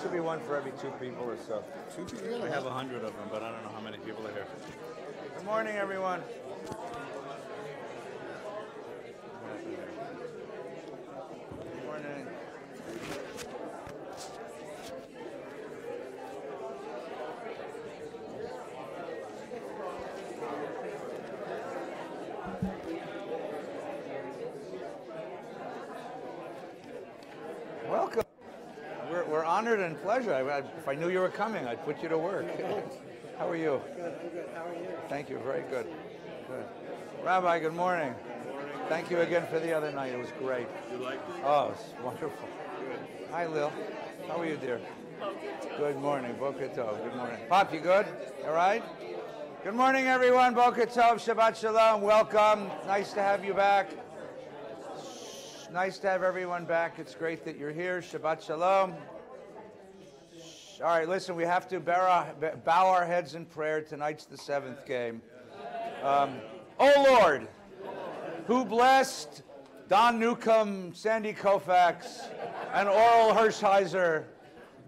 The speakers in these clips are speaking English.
Should be one for every 2 people or so. 2 people? I have 100 of them, but I don't know how many people are here. Good morning, everyone. Good morning. Welcome. We're honored and pleasure. If I knew you were coming, I'd put you to work. How are you? Good, I'm good. How are you? Thank you. Very good. Good. Rabbi, good morning. Good morning. Thank you again for the other night. It was great. You liked it? Oh, it's wonderful. Good. Hi, Lil. How are you, dear? Good morning. Boker Tov. Good morning. Pop, you good? All right? Good morning, everyone. Boker Tov. Shabbat Shalom. Welcome. Nice to have you back. Nice to have everyone back. It's great that you're here. Shabbat Shalom. All right, listen, we have to bow our heads in prayer. Tonight's the 7th game. Oh, Lord, who blessed Don Newcomb, Sandy Koufax, and Oral Hershiser,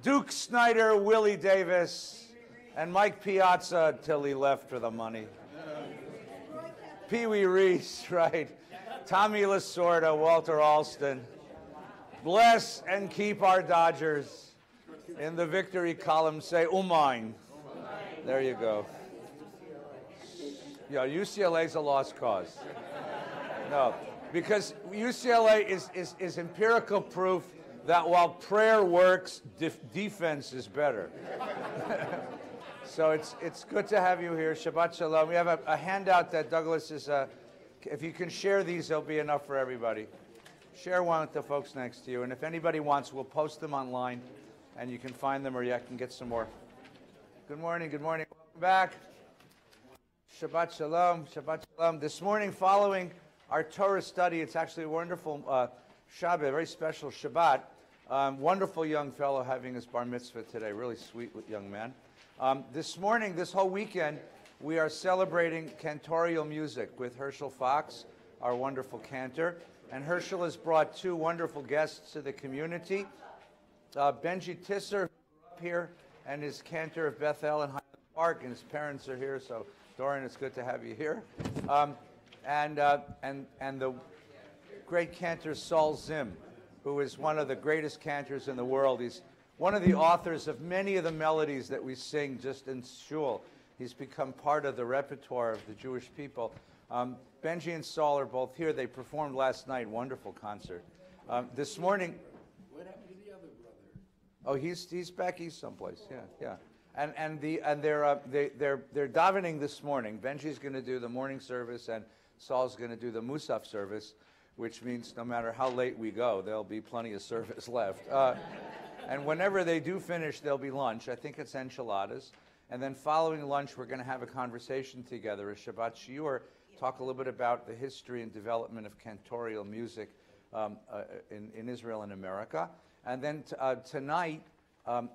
Duke Snyder, Willie Davis, and Mike Piazza till he left for the money. Pee Wee Reese, right. Tommy Lasorda, Walter Alston. Bless and keep our Dodgers. In the victory column, say, mine. There you go. Yeah, UCLA's a lost cause. No, because UCLA is empirical proof that while prayer works, defense is better. So it's good to have you here. Shabbat Shalom. We have a handout that Douglas is, if you can share these, there'll be enough for everybody. Share one with the folks next to you. And if anybody wants, we'll post them online. And you can find them or you can get some more. Good morning, good morning. Welcome back. Shabbat Shalom, Shabbat Shalom. This morning, following our Torah study, it's actually a wonderful Shabbat, very special Shabbat. Wonderful young fellow having his bar mitzvah today, really sweet young man. This morning, this whole weekend, we are celebrating cantorial music with Herschel Fox, our wonderful cantor. And Herschel has brought 2 wonderful guests to the community. Benji Tisser, who grew up here, and is cantor of Bethel and Highland Park, and his parents are here, so Doran, it's good to have you here. And the great cantor Saul Zim, who is one of the greatest cantors in the world. He's one of the authors of many of the melodies that we sing just in shul. He's become part of the repertoire of the Jewish people. Benji and Saul are both here. They performed last night. Wonderful concert. This morning. What happened to the other brother? Oh, he's back east someplace. Yeah. And they're davening this morning. Benji's going to do the morning service, and Saul's going to do the Musaf service, which means no matter how late we go, there'll be plenty of service left. And whenever they do finish, there'll be lunch. I think it's enchiladas. And then following lunch, we're going to have a conversation together, a Shabbat Shiur, talk a little bit about the history and development of cantorial music in Israel and America. And then tonight,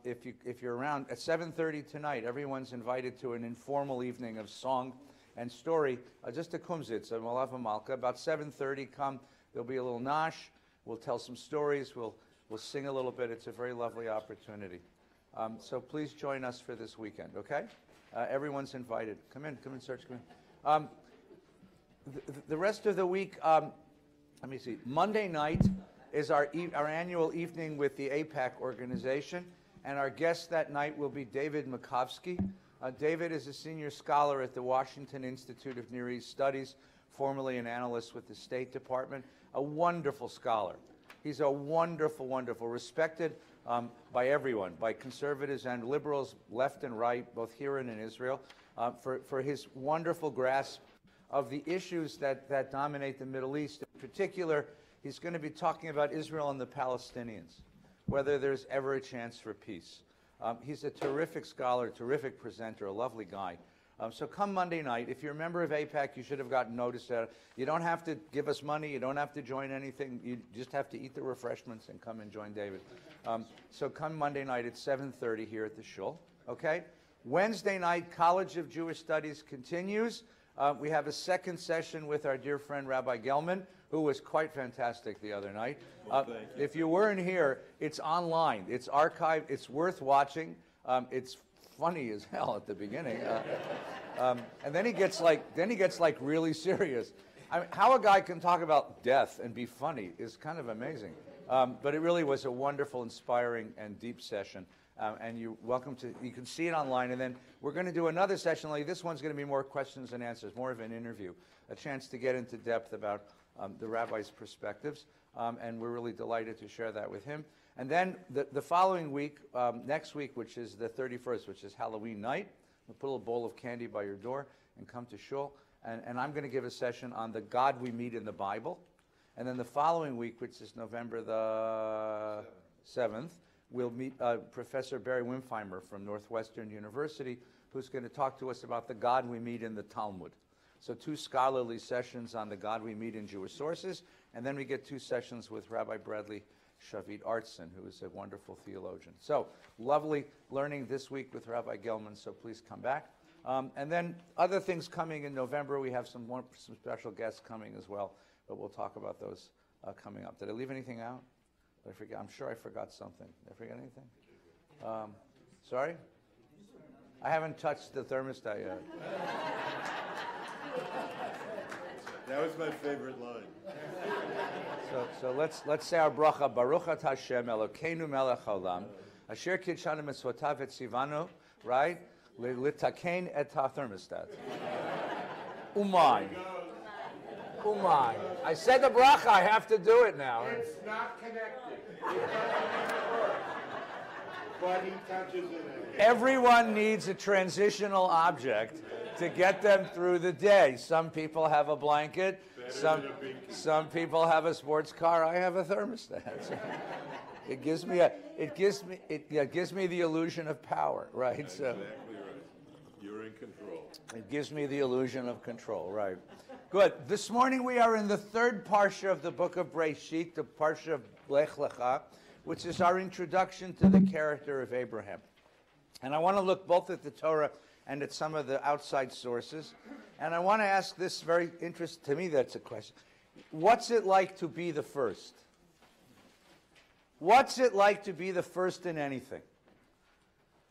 if you're around, at 7:30 tonight, everyone's invited to an informal evening of song and story, just a kumzitz, a malav malka. About 7:30, come. There'll be a little nash. We'll tell some stories. We'll sing a little bit. It's a very lovely opportunity. So please join us for this weekend, okay? Everyone's invited. Come in, Serge, come in. The rest of the week, let me see. Monday night is our annual evening with the AIPAC organization, and our guest that night will be David Makovsky. David is a senior scholar at the Washington Institute of Near East Studies, formerly an analyst with the State Department, a wonderful scholar. He's a wonderful, respected by everyone, by conservatives and liberals, left and right, both here and in Israel, for his wonderful grasp of the issues that dominate the Middle East. In particular, he's going to be talking about Israel and the Palestinians, whether there's ever a chance for peace. He's a terrific scholar, terrific presenter, a lovely guy. So come Monday night. If you're a member of AIPAC, you should have gotten notice that you don't have to give us money. You don't have to join anything. You just have to eat the refreshments and come and join David. So come Monday night at 7:30 here at the shul. Okay? Wednesday night, College of Jewish Studies continues. We have a second session with our dear friend Rabbi Gelman, who was quite fantastic the other night. If you weren't here, it's online. It's archived. It's worth watching. It's funny as hell at the beginning, and then he gets like really serious. I mean, how a guy can talk about death and be funny is kind of amazing. But it really was a wonderful, inspiring, and deep session. And you're welcome to, you can see it online. And then we're going to do another session. Like this one's going to be more questions and answers, more of an interview, a chance to get into depth about the rabbi's perspectives. And we're really delighted to share that with him. And then the following week, next week, which is the 31st, which is Halloween night, we'll put a little bowl of candy by your door and come to shul. And I'm going to give a session on the God we meet in the Bible. And then the following week, which is November the 7th, we'll meet Professor Barry Wimpheimer from Northwestern University, who's going to talk to us about the God we meet in the Talmud. So 2 scholarly sessions on the God we meet in Jewish sources, and then we get 2 sessions with Rabbi Bradley Shavit Artson, who is a wonderful theologian. So lovely learning this week with Rabbi Gelman, so please come back. And then other things coming in November. We have some special guests coming as well, but we'll talk about those coming up. Did I leave anything out? Did I forget? I'm sure I forgot something. Did I forget anything? Sorry? I haven't touched the thermostat yet. That was my favorite line. So let's say our bracha. Baruch atah Hashem Elokeinu melech haolam, asher kidshanu mitzvotav etzivanu, right? Litakein et ha-thermostat. Umay. Umay. I said the bracha, I have to do it now. It's not connected. But he touches it. Everyone needs a transitional object to get them through the day. Some people have a blanket. Some people have a sports car. I have a thermostat. It gives me the illusion of power, right? That's exactly right. You're in control. It gives me the illusion of control, right? Good. This morning we are in the 3rd parsha of the book of Breshit, the parsha of Lecha, which is our introduction to the character of Abraham. And I want to look both at the Torah and at some of the outside sources. And I want to ask this very interesting, to me that's a question. What's it like to be the first? What's it like to be the first in anything?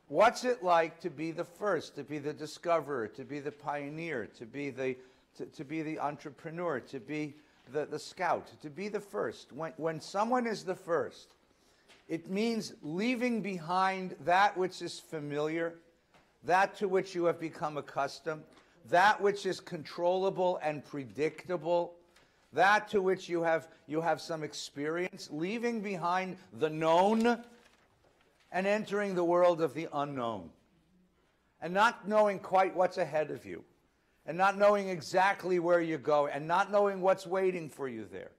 What's it like to be the first, to be the discoverer, to be the pioneer, to be the entrepreneur, to be the scout, to be the first? When someone is the first, it means leaving behind that which is familiar, that to which you have become accustomed, that which is controllable and predictable, that to which you have some experience, leaving behind the known and entering the world of the unknown, and not knowing quite what's ahead of you, and not knowing exactly where you go, and not knowing what's waiting for you there.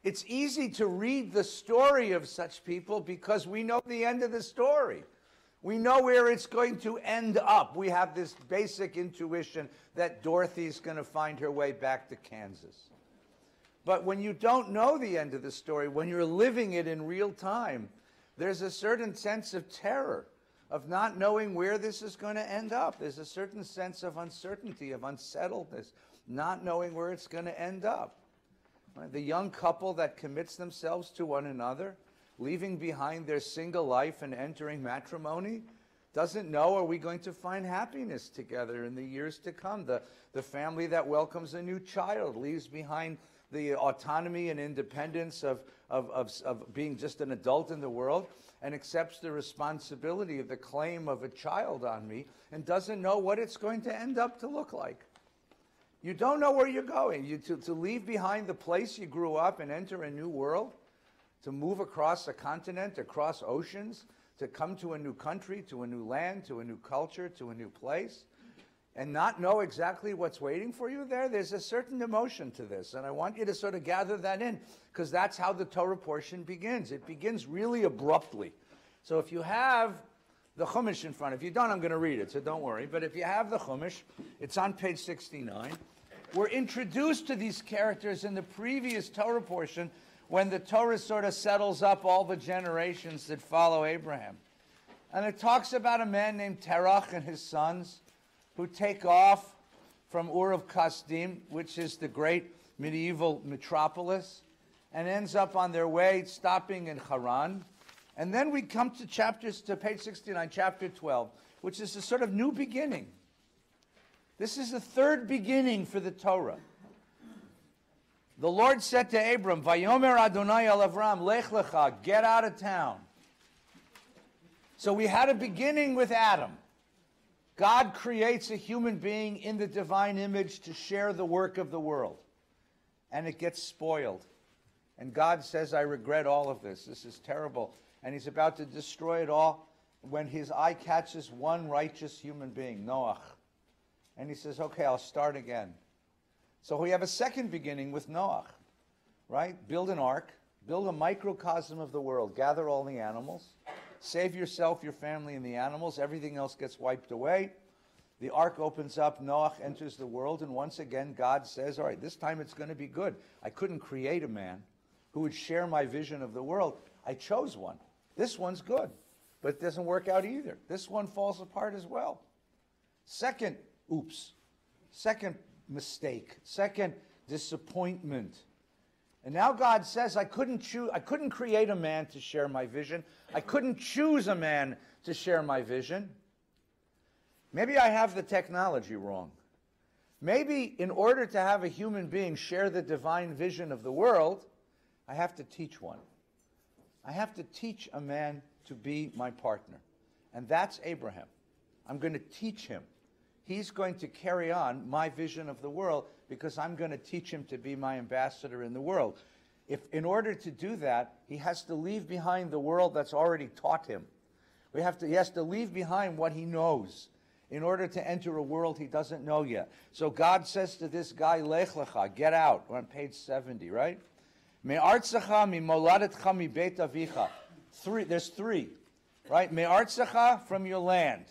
It's easy to read the story of such people because we know the end of the story. We know where it's going to end up. We have this basic intuition that Dorothy's going to find her way back to Kansas. But when you don't know the end of the story, when you're living it in real time, there's a certain sense of terror, of not knowing where this is going to end up. There's a certain sense of uncertainty, of unsettledness, not knowing where it's going to end up. Right? The young couple that commits themselves to one another, leaving behind their single life and entering matrimony, doesn't know, are we going to find happiness together in the years to come? The family that welcomes a new child leaves behind the autonomy and independence of being just an adult in the world and accepts the responsibility of the claim of a child on me and doesn't know what it's going to end up to look like. You don't know where you're going. To leave behind the place you grew up and enter a new world, to move across a continent, across oceans, to come to a new country, to a new land, to a new culture, to a new place, and not know exactly what's waiting for you there, there's a certain emotion to this. And I want you to sort of gather that in, because that's how the Torah portion begins. It begins really abruptly. So if you have the Chumash in front, if you don't, I'm going to read it, so don't worry. But if you have the Chumash, it's on page 69. We're introduced to these characters in the previous Torah portion when the Torah sort of settles up all the generations that follow Abraham. And it talks about a man named Terach and his sons who take off from Ur of Kasdim, which is the great medieval metropolis, and ends up on their way, stopping in Haran. And then we come to page 69, chapter 12, which is a sort of new beginning. This is the third beginning for the Torah. The Lord said to Abram, Vayomer Adonai el Avram, Lech Lecha, get out of town. So we had a beginning with Adam. God creates a human being in the divine image to share the work of the world. And it gets spoiled. And God says, I regret all of this. This is terrible. And he's about to destroy it all when his eye catches one righteous human being, Noach. And he says, okay, I'll start again. So we have a second beginning with Noach, right? Build an ark, build a microcosm of the world, gather all the animals, save yourself, your family, and the animals. Everything else gets wiped away. The ark opens up, Noach enters the world, and once again God says, all right, this time it's going to be good. I couldn't create a man who would share my vision of the world. I chose one. This one's good, but it doesn't work out either. This one falls apart as well. Second mistake, second disappointment. And now God says, I couldn't create a man to share my vision. I couldn't choose a man to share my vision. Maybe I have the technology wrong. Maybe in order to have a human being share the divine vision of the world, I have to teach one. I have to teach a man to be my partner. And that's Abraham. I'm going to teach him. He's going to carry on my vision of the world because I'm going to teach him to be my ambassador in the world. If in order to do that, he has to leave behind the world that's already taught him. He has to leave behind what he knows in order to enter a world he doesn't know yet. So God says to this guy, Lech Lecha, get out. We're on page 70, right? Me'artzecha mimoladetcha mi beit avicha. There's three, right? Me'artzecha, from your land.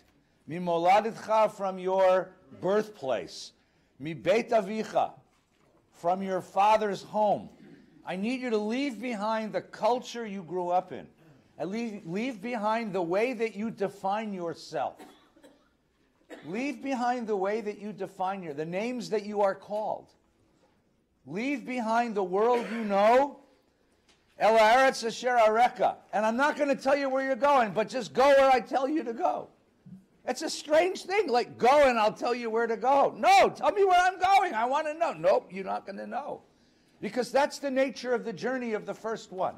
Mimoladetcha, from your birthplace. Mi beit avicha, from your father's home. I need you to leave behind the culture you grew up in. And leave behind the way that you define yourself. Leave behind the way that you define the names that you are called. Leave behind the world you know. El haaretz asher areka. And I'm not going to tell you where you're going, but just go where I tell you to go. It's a strange thing, like go and I'll tell you where to go. No, tell me where I'm going. I want to know. Nope, you're not going to know. Because that's the nature of the journey of the first one.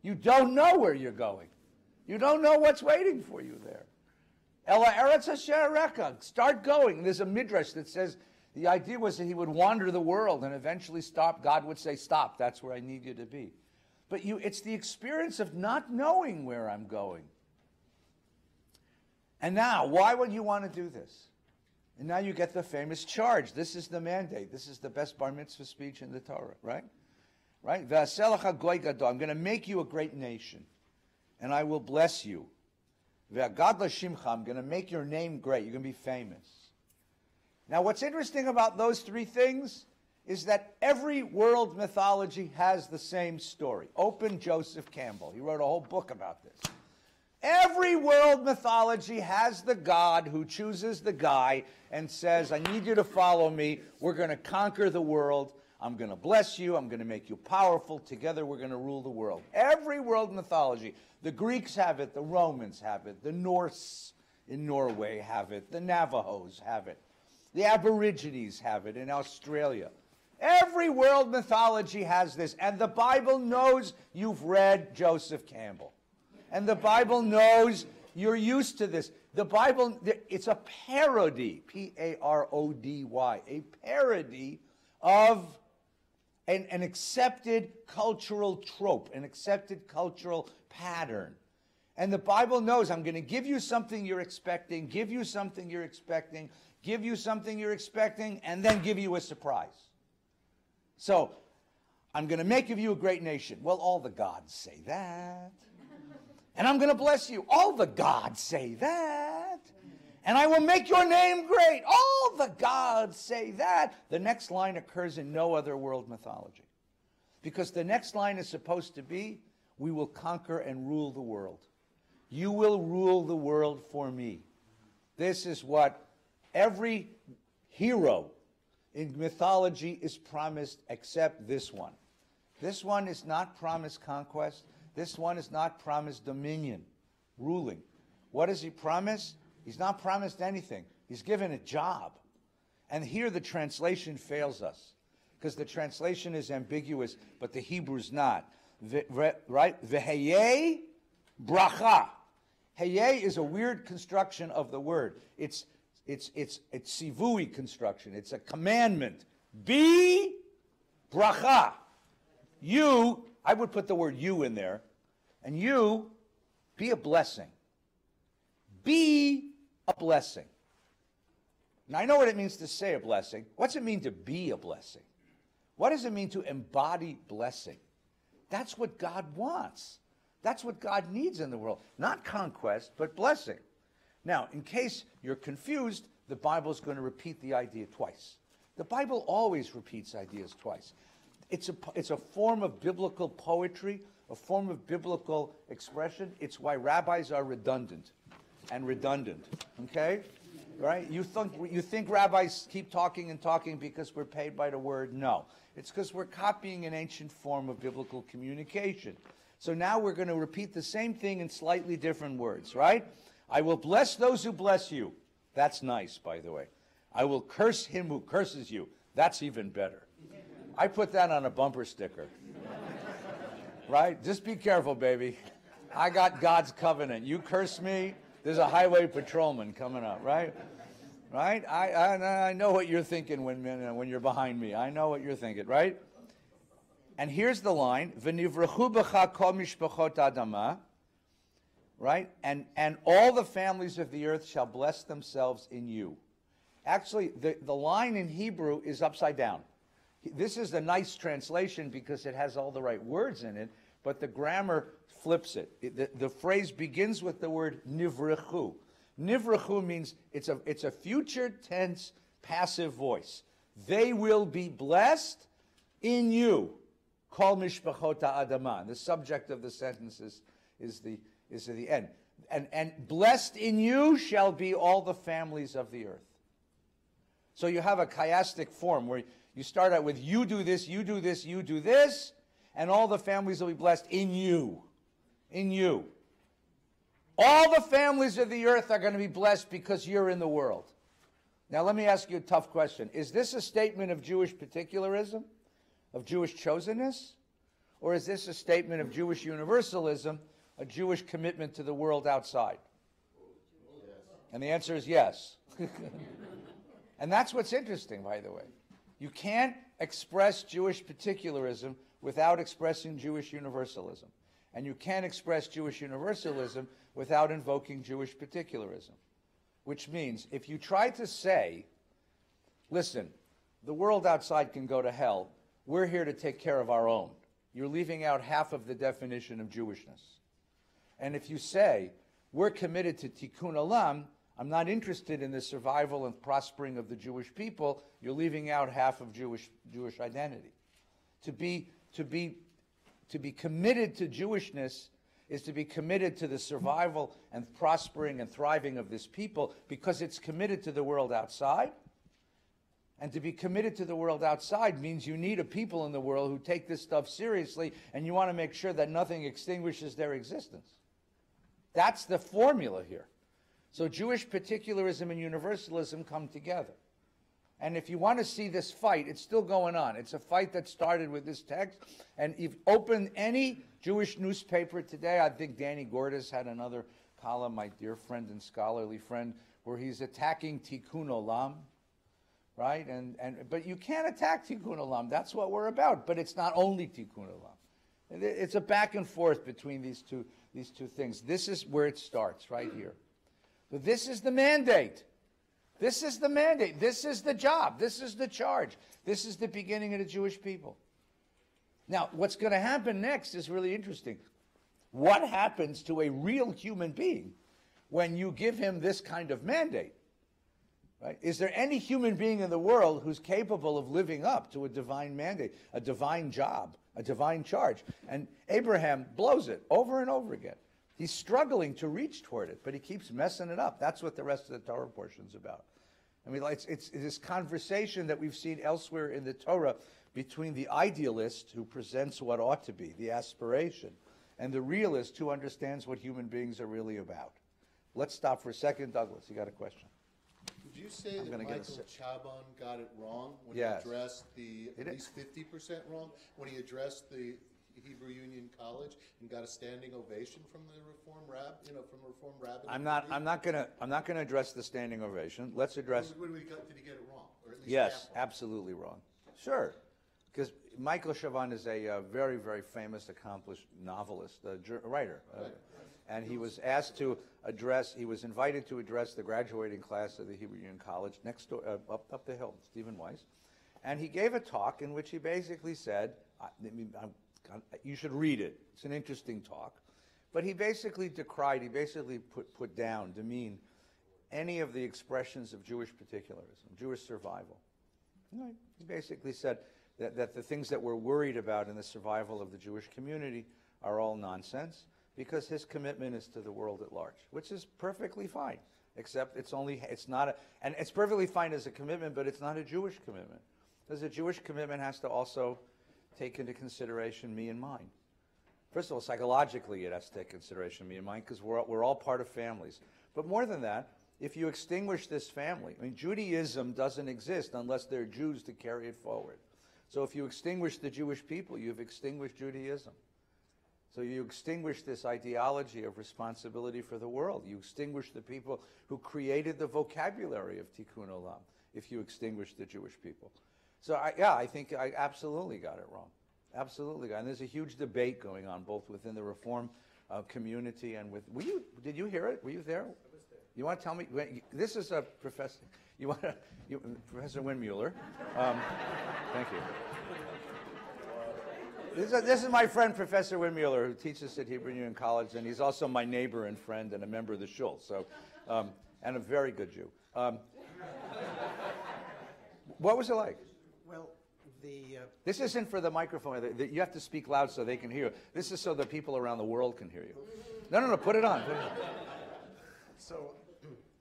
You don't know where you're going. You don't know what's waiting for you there. El haaretz asher areka. Start going. There's a midrash that says the idea was that he would wander the world and eventually stop. God would say, stop, that's where I need you to be. But it's the experience of not knowing where I'm going. And now, why would you want to do this? And now you get the famous charge. This is the mandate. This is the best bar mitzvah speech in the Torah, right? Right? V'aselecha goy gadol. I'm going to make you a great nation, and I will bless you. V'agadla shimcha. I'm going to make your name great. You're going to be famous. Now, what's interesting about those three things is that every world mythology has the same story. Open Joseph Campbell. He wrote a whole book about this. Every world mythology has the God who chooses the guy and says, I need you to follow me. We're going to conquer the world. I'm going to bless you. I'm going to make you powerful. Together we're going to rule the world. Every world mythology. The Greeks have it. The Romans have it. The Norse in Norway have it. The Navajos have it. The Aborigines have it in Australia. Every world mythology has this. And the Bible knows you've read Joseph Campbell. And the Bible knows you're used to this. The Bible, it's a parody, P-A-R-O-D-Y, a parody of an accepted cultural trope, an accepted cultural pattern. And the Bible knows I'm going to give you something you're expecting, give you something you're expecting, give you something you're expecting, and then give you a surprise. So, I'm going to make of you a great nation. Well, all the gods say that. And I'm going to bless you. All the gods say that. And I will make your name great. All the gods say that. The next line occurs in no other world mythology. Because the next line is supposed to be, we will conquer and rule the world. You will rule the world for me. This is what every hero in mythology is promised except this one. This one is not promised conquest. This one is not promised dominion, ruling. What does he promise? He's not promised anything. He's given a job. And here the translation fails us, because the translation is ambiguous, but the Hebrew's not. Right? Veheye bracha. Heye is a weird construction of the word. It's sivui construction. It's a commandment. Be bracha. You, I would put the word you in there, and you, be a blessing. Be a blessing. Now, I know what it means to say a blessing. What's it mean to be a blessing? What does it mean to embody blessing? That's what God wants. That's what God needs in the world. Not conquest, but blessing. Now, in case you're confused, the Bible's going to repeat the idea twice. The Bible always repeats ideas twice. It's a form of biblical poetry, a form of biblical expression. It's why rabbis are redundant, okay? Right? You think rabbis keep talking and talking because we're paid by the word? No. It's because we're copying an ancient form of biblical communication. So now we're going to repeat the same thing in slightly different words, right? I will bless those who bless you. That's nice, by the way. I will curse him who curses you. That's even better. I put that on a bumper sticker. Right? Just be careful, baby. I got God's covenant. You curse me, there's a highway patrolman coming up, right? Right? I know what you're thinking when you're behind me. I know what you're thinking, right? And here's the line, V'nivrachu b'cha kol mishpachot adama, right? And all the families of the earth shall bless themselves in you. Actually, the line in Hebrew is upside down. This is a nice translation because it has all the right words in it, but the grammar flips it. The phrase begins with the word nivrachu. Nivrachu means it's a future tense passive voice. They will be blessed in you. Kol mishpachot adama. The subject of the sentence is the end. And blessed in you shall be all the families of the earth. So you have a chiastic form where you start out with you do this, you do this, you do this, and all the families will be blessed in you. In you. All the families of the earth are going to be blessed because you're in the world. Now let me ask you a tough question. Is this a statement of Jewish particularism? Of Jewish chosenness? Or is this a statement of Jewish universalism, a Jewish commitment to the world outside? Yes. And the answer is yes. And that's what's interesting, by the way. You can't express Jewish particularism without expressing Jewish universalism. And you can't express Jewish universalism without invoking Jewish particularism. Which means, if you try to say, listen, the world outside can go to hell, we're here to take care of our own, you're leaving out half of the definition of Jewishness. And if you say, we're committed to tikkun olam, I'm not interested in the survival and prospering of the Jewish people, you're leaving out half of Jewish identity. To be committed to Jewishness is to be committed to the survival and prospering and thriving of this people because it's committed to the world outside. And to be committed to the world outside means you need a people in the world who take this stuff seriously, and you want to make sure that nothing extinguishes their existence. That's the formula here. So Jewish particularism and universalism come together. And if you want to see this fight, it's still going on. It's a fight that started with this text. And if you open any Jewish newspaper today, I think Danny Gordis had another column, my dear friend and scholarly friend, where he's attacking tikkun olam, right? But you can't attack tikkun olam. That's what we're about. But it's not only tikkun olam. It's a back and forth between these two things. This is where it starts, right here. But this is the mandate. This is the mandate. This is the job. This is the charge. This is the beginning of the Jewish people. Now, what's going to happen next is really interesting. What happens to a real human being when you give him this kind of mandate? Right? Is there any human being in the world who's capable of living up to a divine mandate, a divine job, a divine charge? And Abraham blows it over and over again. He's struggling to reach toward it, but he keeps messing it up. That's what the rest of the Torah portion is about. I mean, it's this conversation that we've seen elsewhere in the Torah between the idealist who presents what ought to be, the aspiration, and the realist who understands what human beings are really about. Let's stop for a second. Douglas, you got a question? Would you say that Michael Chabon got it wrong when Yes. he addressed at least 50% wrong, when he addressed the Hebrew Union College and got a standing ovation from the Reform Rabbin? I'm not gonna address the standing ovation. Let's address. Did he get it wrong, or at least Yes, half wrong? absolutely wrong. Sure, because Michael Chabon is a very, very famous, accomplished novelist, writer, and he was asked to address. He was invited to address the graduating class of the Hebrew Union College next door, up the hill, Stephen Weiss, and he gave a talk in which he basically said, you should read it. It's an interesting talk. But he basically decried, he basically put down, demeaned any of the expressions of Jewish particularism, Jewish survival. He basically said that the things that we're worried about in the survival of the Jewish community are all nonsense because his commitment is to the world at large, which is perfectly fine, except it's perfectly fine as a commitment, but it's not a Jewish commitment. Because a Jewish commitment has to also take into consideration me and mine. First of all, psychologically, it has to take consideration me and mine because we're all part of families. But more than that, if you extinguish this family, I mean, Judaism doesn't exist unless there are Jews to carry it forward. So if you extinguish the Jewish people, you've extinguished Judaism. So you extinguish this ideology of responsibility for the world. You extinguish the people who created the vocabulary of Tikkun Olam if you extinguish the Jewish people. So I think I absolutely got it wrong. Absolutely got it. And there's a huge debate going on both within the Reform community and with, did you hear it? Were you there? I was there. You want to tell me, this is a professor, Professor Windmuller. Thank you. This is my friend, Professor Windmuller, who teaches at Hebrew Union College, and he's also my neighbor and friend and a member of the Shul, so, and a very good Jew. What was it like? Well, This isn't for the microphone. You have to speak loud so they can hear you. This is so the people around the world can hear you. No, put it on. Put it on. So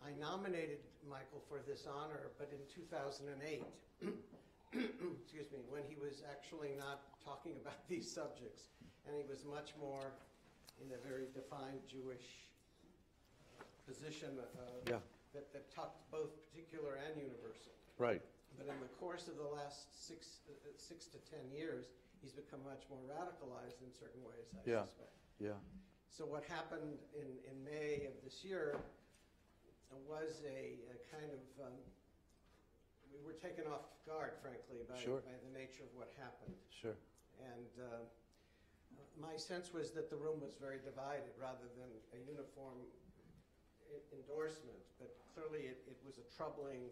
I nominated Michael for this honor, but in 2008, excuse me, when he was actually not talking about these subjects, and he was much more in a very defined Jewish position that talked both particular and universal. Right. But in the course of the last six to 10 years, he's become much more radicalized in certain ways, I suspect. Yeah. So what happened in May of this year was a kind of, we were taken off guard, frankly, by the nature of what happened. Sure. And my sense was that the room was very divided rather than a uniform endorsement, but clearly it was a troubling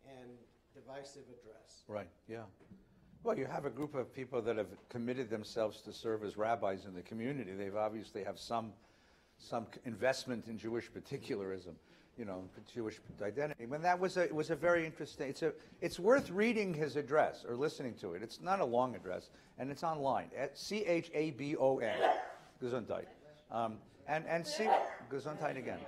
and divisive address. Right, yeah. Well, you have a group of people that have committed themselves to serve as rabbis in the community. They've obviously have some investment in Jewish particularism, Jewish identity. And that was a very interesting. It's worth reading his address or listening to it. It's not a long address, and it's online at Chabon, Gesundheit, and see Gesundheit again.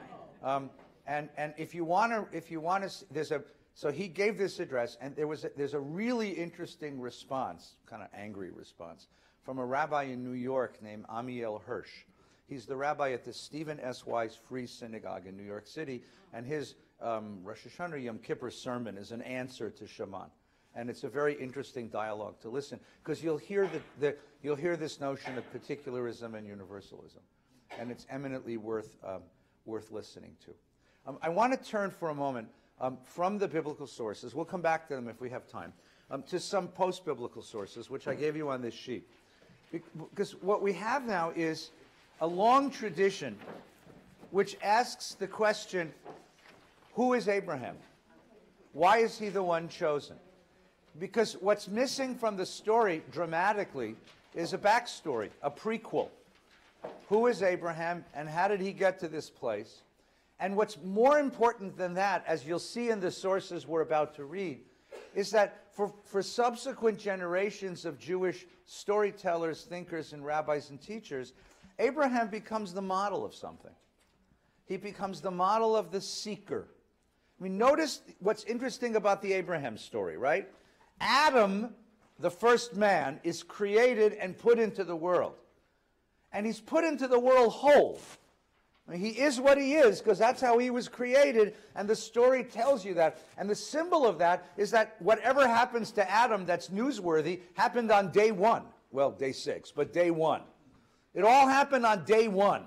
And if you want to, So he gave this address, and there's a really interesting response, kind of angry response, from a rabbi in New York named Amiel Hirsch. He's the rabbi at the Stephen S. Wise Free Synagogue in New York City, and his Rosh Hashanah Yom Kippur sermon is an answer to Shaman. And it's a very interesting dialogue to listen, because you'll hear this notion of particularism and universalism, and it's eminently worth listening to. I want to turn for a moment from the biblical sources, we'll come back to them if we have time, to some post-biblical sources, which I gave you on this sheet. Because what we have now is a long tradition which asks the question, who is Abraham? Why is he the one chosen? Because what's missing from the story dramatically is a backstory, a prequel. Who is Abraham, and how did he get to this place? And what's more important than that, as you'll see in the sources we're about to read, is that for subsequent generations of Jewish storytellers, thinkers, and rabbis and teachers, Abraham becomes the model of something. He becomes the model of the seeker. I mean, notice what's interesting about the Abraham story, right? Adam, the first man, is created and put into the world. And he's put into the world whole. I mean, he is what he is because that's how he was created, and the story tells you that. And the symbol of that is that whatever happens to Adam that's newsworthy happened on day one. Well, day 6, but day 1. It all happened on day 1.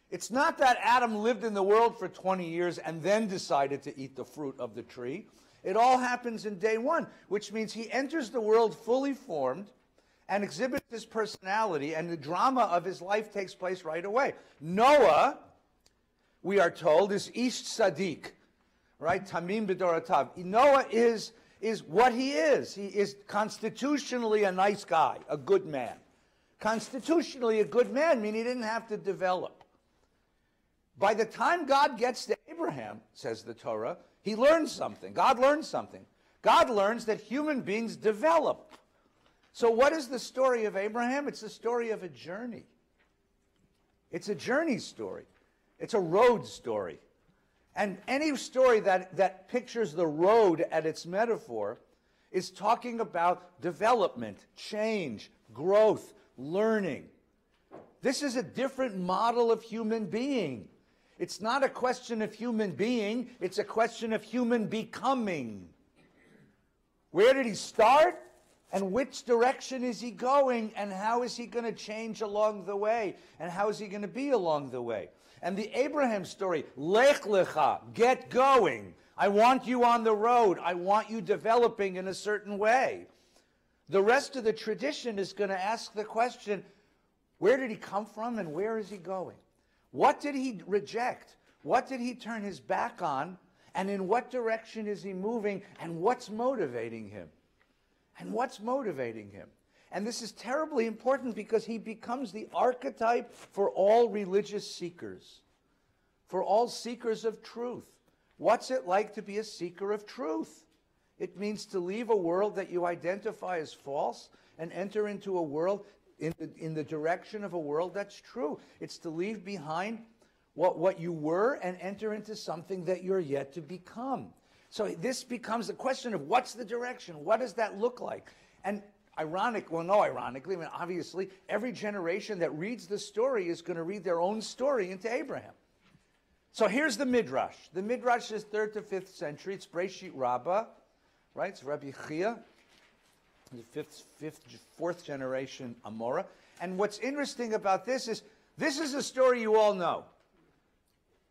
It's not that Adam lived in the world for 20 years and then decided to eat the fruit of the tree. It all happens in day 1, which means he enters the world fully formed and exhibits his personality, and the drama of his life takes place right away. Noah, we are told, is Ish Tzaddik, right? Tamim B'doratav. Noah is what he is. He is constitutionally a nice guy, a good man. Constitutionally a good man, meaning he didn't have to develop. By the time God gets to Abraham, says the Torah, he learns something. God learns something. God learns that human beings develop. So what is the story of Abraham? It's the story of a journey. It's a journey story. It's a road story. And any story that pictures the road at its metaphor is talking about development, change, growth, learning. This is a different model of human being. It's not a question of human being, it's a question of human becoming. Where did he start? And which direction is he going? And how is he going to change along the way? And how is he going to be along the way? And the Abraham story, Lech, Lecha, get going. I want you on the road. I want you developing in a certain way. The rest of the tradition is going to ask the question, where did he come from and where is he going? What did he reject? What did he turn his back on? And in what direction is he moving? And what's motivating him? And what's motivating him? And this is terribly important because he becomes the archetype for all religious seekers, for all seekers of truth. What's it like to be a seeker of truth? It means to leave a world that you identify as false and enter into a world in the direction of a world that's true. It's to leave behind what you were and enter into something that you're yet to become. So this becomes a question of what's the direction? What does that look like? And ironically, I mean, obviously, every generation that reads the story is going to read their own story into Abraham. So here's the Midrash. The Midrash is 3rd to 5th century. It's Breshit Rabbah, right? It's Rabbi Chia, the 4th generation Amora. And what's interesting about this is a story you all know.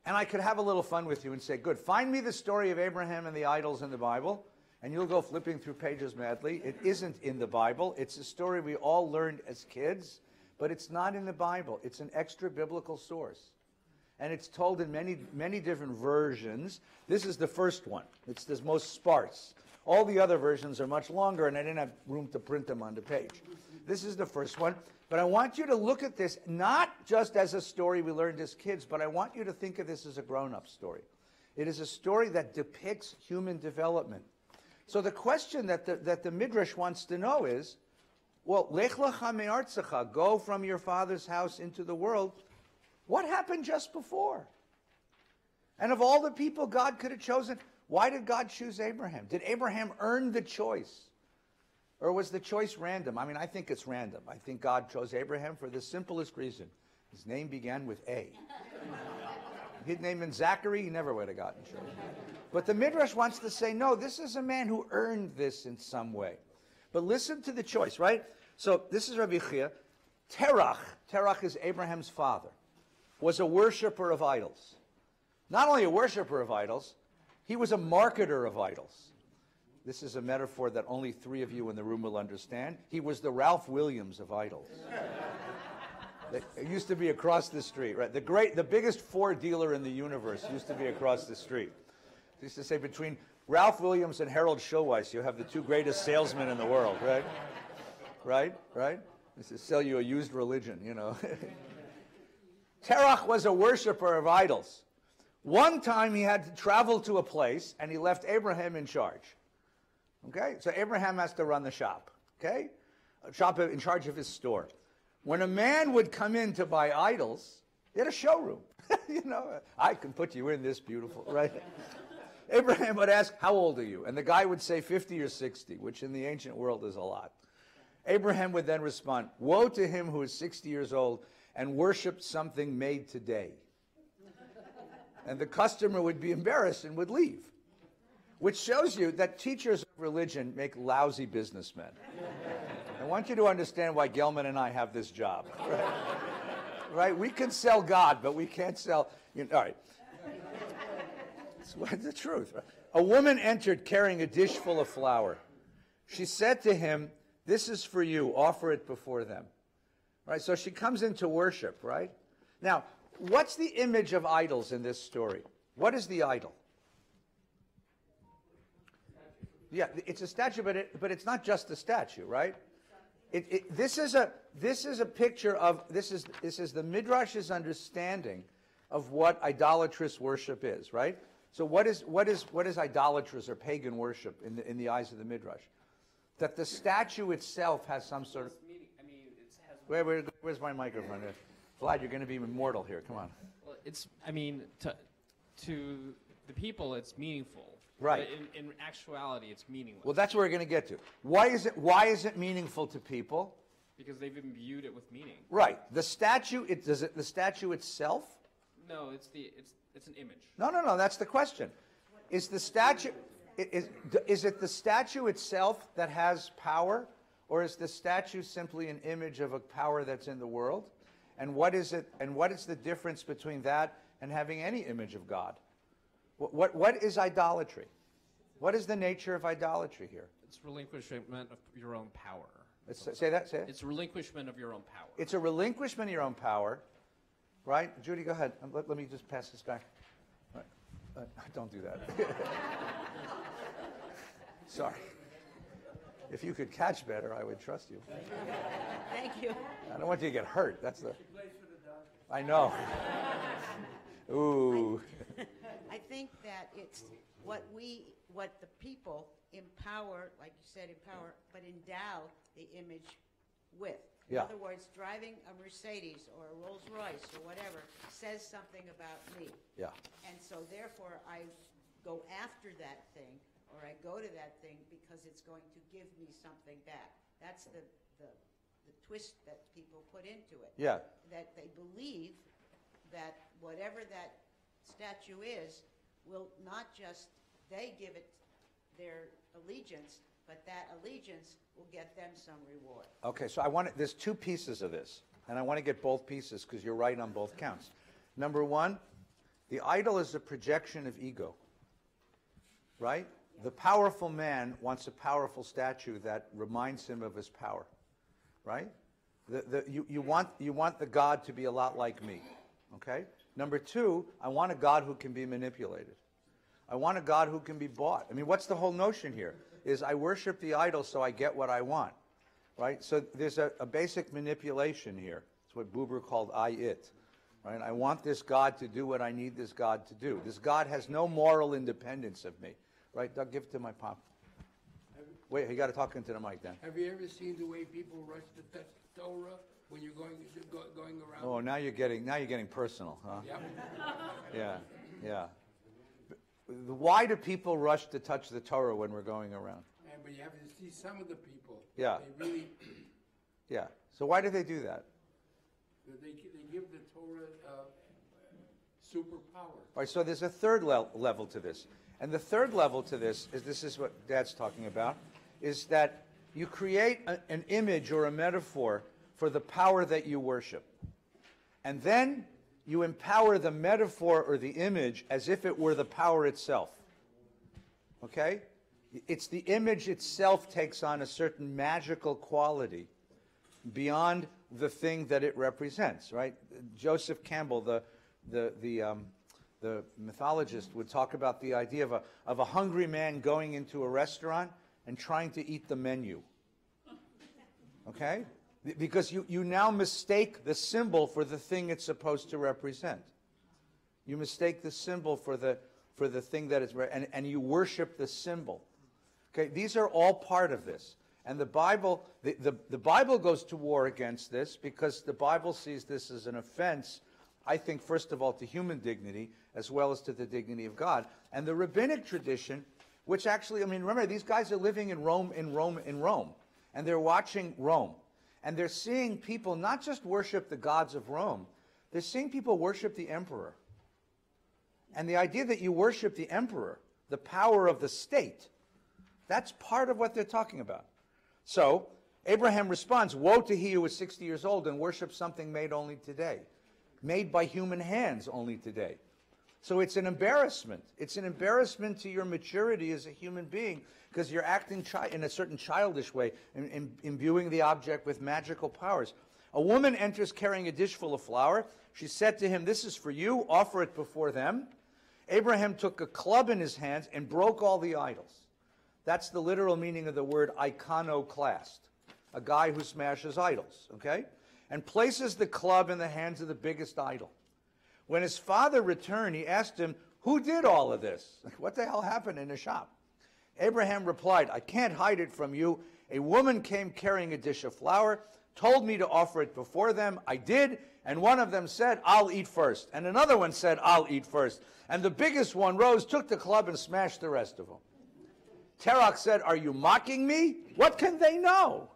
And I could have a little fun with you and say, good, find me the story of Abraham and the idols in the Bible, and you'll go flipping through pages madly. It isn't in the Bible. It's a story we all learned as kids, but it's not in the Bible. It's an extra biblical source. And it's told in many, many different versions. This is the first one. It's the most sparse. All the other versions are much longer, and I didn't have room to print them on the page. This is the first one. But I want you to look at this not just as a story we learned as kids, but I want you to think of this as a grown-up story. It is a story that depicts human development. So the question that the Midrash wants to know is, well, Lech lecha me'artzecha, go from your father's house into the world. What happened just before? And of all the people God could have chosen, why did God choose Abraham? Did Abraham earn the choice? Or was the choice random? I mean, I think it's random. I think God chose Abraham for the simplest reason. His name began with A. He'd named him Zachary, he never would have gotten chosen. But the Midrash wants to say, no, this is a man who earned this in some way. But listen to the choice, right? So this is Rabbi Chia. Terach is Abraham's father, was a worshiper of idols. Not only a worshiper of idols, he was a marketer of idols. This is a metaphor that only 3 of you in the room will understand. He was the Ralph Williams of idols. It used to be across the street, right? The biggest Ford dealer in the universe used to be across the street. They used to say between Ralph Williams and Harold Showeiss, you have the 2 greatest salesmen in the world, right? Right? This is sell you a used religion, you know. Terach was a worshiper of idols. One time he had to travel to a place and he left Abraham in charge. Okay? So Abraham has to run the shop. Okay? A shop in charge of his store. When a man would come in to buy idols, he had a showroom. You know, I can put you in this beautiful, right? Abraham would ask, how old are you? And the guy would say 50 or 60, which in the ancient world is a lot. Abraham would then respond, woe to him who is 60 years old and worshipped something made today. And the customer would be embarrassed and would leave, which shows you that teachers of religion make lousy businessmen. I want you to understand why Gelman and I have this job. Right? We can sell God, but we can't sell... all right. It's the truth. Right? A woman entered carrying a dish full of flour. She said to him, this is for you. Offer it before them. Right? So she comes into worship, right? Now, what's the image of idols in this story? What is the idol? Yeah, it's a statue, but it's not just a statue, right? This is a picture of this is the Midrash's understanding of what idolatrous worship is, right? So what is idolatrous or pagan worship in the eyes of the Midrash? That the statue itself has some sort of... I mean, it has... Where's my microphone? Vlad, you're going to be immortal here. Come on. Well, I mean, to the people, it's meaningful. Right. But in actuality, it's meaningless. Well, that's where we're going to get to. Why is it meaningful to people? Because they've imbued it with meaning. Right. The statue. The statue itself? No, it's an image. No. That's the question. Is the statue? Is it the statue itself that has power, or is the statue simply an image of a power that's in the world? And what is it? And what is the difference between that and having any image of God? What is idolatry? What is the nature of idolatry here? It's relinquishment of your own power. Say that. Say it. It's relinquishment of your own power. It's a relinquishment of your own power, right? Judy, go ahead. Let me just pass this back. Don't do that. Sorry. If you could catch better, I would trust you. Thank you. I don't want you to get hurt. That's the... I know. Ooh. I think that it's what the people empower, like you said, empower, but endow the image with. In Yeah. other words, driving a Mercedes or a Rolls Royce or whatever says something about me. Yeah. And so therefore I go after that thing, or I go to that thing because it's going to give me something back. That's the twist that people put into it. Yeah. That they believe that whatever that statue is will not just they give it their allegiance, but that allegiance will get them some reward. Okay, so there's two pieces of this, and I want to get both pieces because you're right on both counts. Number one, the idol is a projection of ego, right? The powerful man wants a powerful statue that reminds him of his power, right? You want the God to be a lot like me, okay? Number two, I want a God who can be manipulated. I want a God who can be bought. I mean, what's the whole notion here? Is I worship the idol so I get what I want, right? So there's a basic manipulation here. It's what Buber called it, right? I want this God to do what I need this God to do. This God has no moral independence of me, right? Doug, give it to my pop. Wait, you got to talk into the mic then. Have you ever seen the way people rush to touch the Torah when you're going around? Oh, now you're getting personal, huh? Yeah. Yeah. Why do people rush to touch the Torah when we're going around? But you have to see some of the people. Yeah. They really, Yeah. So why do they do that? they give the Torah superpower. All right, so there's a third level to this. And the third level to this is what Dad's talking about, is that you create an image or a metaphor for the power that you worship. And then you empower the metaphor or the image as if it were the power itself. Okay? It's the image itself takes on a certain magical quality beyond the thing that it represents, right? Joseph Campbell, the mythologist, would talk about the idea of a hungry man going into a restaurant and trying to eat the menu. Okay? Because you now mistake the symbol for the thing it's supposed to represent. You mistake the symbol for the thing that it's, and you worship the symbol. Okay, these are all part of this. And the Bible goes to war against this because the Bible sees this as an offense, I think, first of all, to human dignity, as well as to the dignity of God. And the rabbinic tradition, which actually, I mean, remember, these guys are living in Rome, and they're watching Rome. And they're seeing people not just worship the gods of Rome, they're seeing people worship the emperor. And the idea that you worship the emperor, the power of the state, that's part of what they're talking about. So, Abraham responds, woe to he who is 60 years old and worships something made only today, made by human hands only today. So it's an embarrassment. It's an embarrassment to your maturity as a human being because you're acting in a certain childish way, imbuing the object with magical powers. A woman enters carrying a dish full of flour. She said to him, this is for you, offer it before them. Abraham took a club in his hands and broke all the idols. That's the literal meaning of the word iconoclast, a guy who smashes idols, okay? And places the club in the hands of the biggest idol. When his father returned, he asked him, who did all of this? What the hell happened in the shop? Abraham replied, I can't hide it from you. A woman came carrying a dish of flour, told me to offer it before them. I did, and one of them said, I'll eat first. And another one said, I'll eat first. And the biggest one rose, took the club, and smashed the rest of them. Terach said, are you mocking me? What can they know?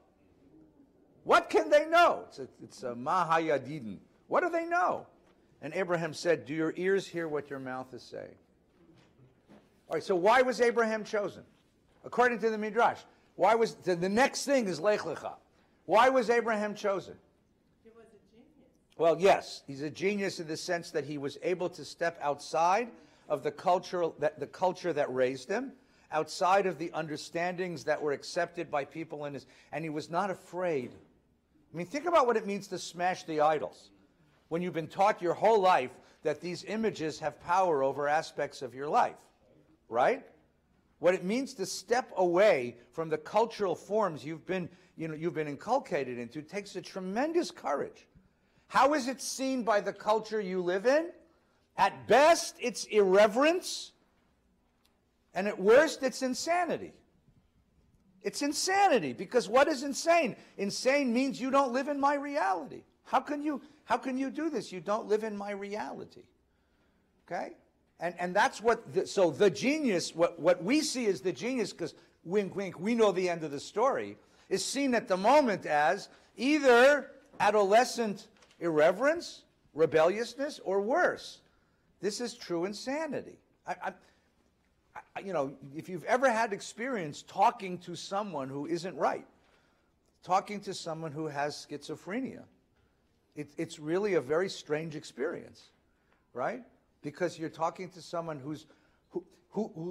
What can they know? It's a mahayadidin. What do they know? And Abraham said, do your ears hear what your mouth is saying? All right, so why was Abraham chosen? According to the Midrash, why was the next thing is Lecha? Why was Abraham chosen? He was a genius. Well, yes, he's a genius in the sense that he was able to step outside of the culture that raised him, outside of the understandings that were accepted by people in his, and he was not afraid. I mean, think about what it means to smash the idols. When you've been taught your whole life that these images have power over aspects of your life, right? What it means to step away from the cultural forms you've been inculcated into takes a tremendous courage. How is it seen by the culture you live in? At best, it's irreverence, and at worst, it's insanity. It's insanity, because what is insane? Insane means you don't live in my reality. How can you do this? You don't live in my reality. Okay? And that's what, so the genius, what we see as the genius, because wink, wink, we know the end of the story, is seen at the moment as either adolescent irreverence, rebelliousness, or worse. This is true insanity. If you've ever had experience talking to someone who isn't right, talking to someone who has schizophrenia, it's really a very strange experience, right? Because you're talking to someone who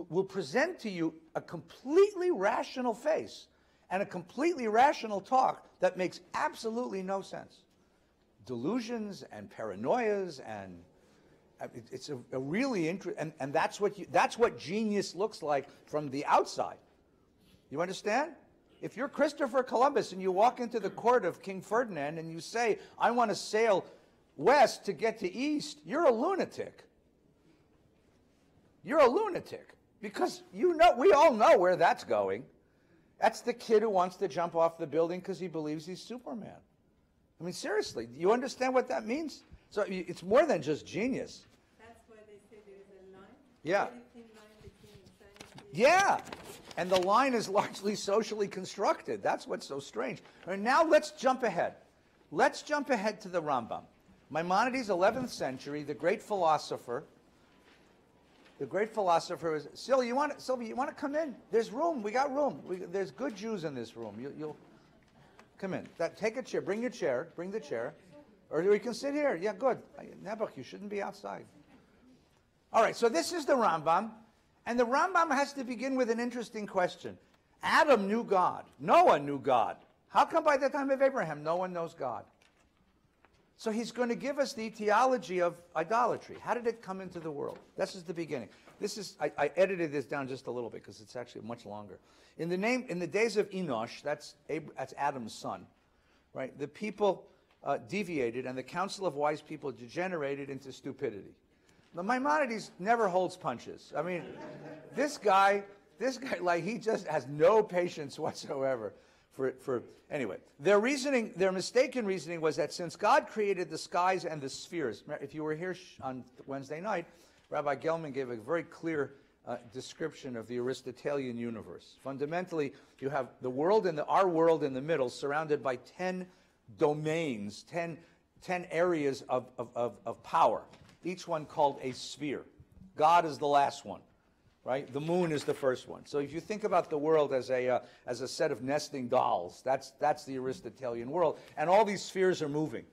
will present to you a completely rational face and a completely rational talk that makes absolutely no sense. Delusions and paranoias, and it's a really interesting, and that's what genius looks like from the outside. You understand? If you're Christopher Columbus and you walk into the court of King Ferdinand and you say, I want to sail west to get to east, you're a lunatic. You're a lunatic. Because we all know where that's going. That's the kid who wants to jump off the building because he believes he's Superman. I mean, seriously, do you understand what that means? So it's more than just genius. That's why they say there is a line. Yeah. Very thin line between insanity. Yeah. And the line is largely socially constructed. That's what's so strange. All right, now let's jump ahead. Let's jump ahead to the Rambam. Maimonides, 11th century, the great philosopher. The great philosopher is, Sylvia, you want to come in? There's room. We got room. There's good Jews in this room. You'll come in. Take a chair. Bring your chair. Bring the chair. Or we can sit here. Yeah, good. Nebuch, you shouldn't be outside. All right, so this is the Rambam. And the Rambam has to begin with an interesting question. Adam knew God. Noah knew God. How come by the time of Abraham, no one knows God? So he's going to give us the etiology of idolatry. How did it come into the world? This is the beginning. I edited this down just a little bit because it's actually much longer. In the days of Enosh, that's Adam's son, right? The people deviated, and the council of wise people degenerated into stupidity. The Maimonides never holds punches. I mean, this guy, like, he just has no patience whatsoever anyway. Their mistaken reasoning was that since God created the skies and the spheres, if you were here on Wednesday night, Rabbi Gelman gave a very clear description of the Aristotelian universe. Fundamentally, you have the world and our world in the middle, surrounded by 10 domains, 10 areas of power, each one called a sphere. God is the last one, right? The moon is the first one. So if you think about the world as a set of nesting dolls, that's the Aristotelian world, and all these spheres are moving.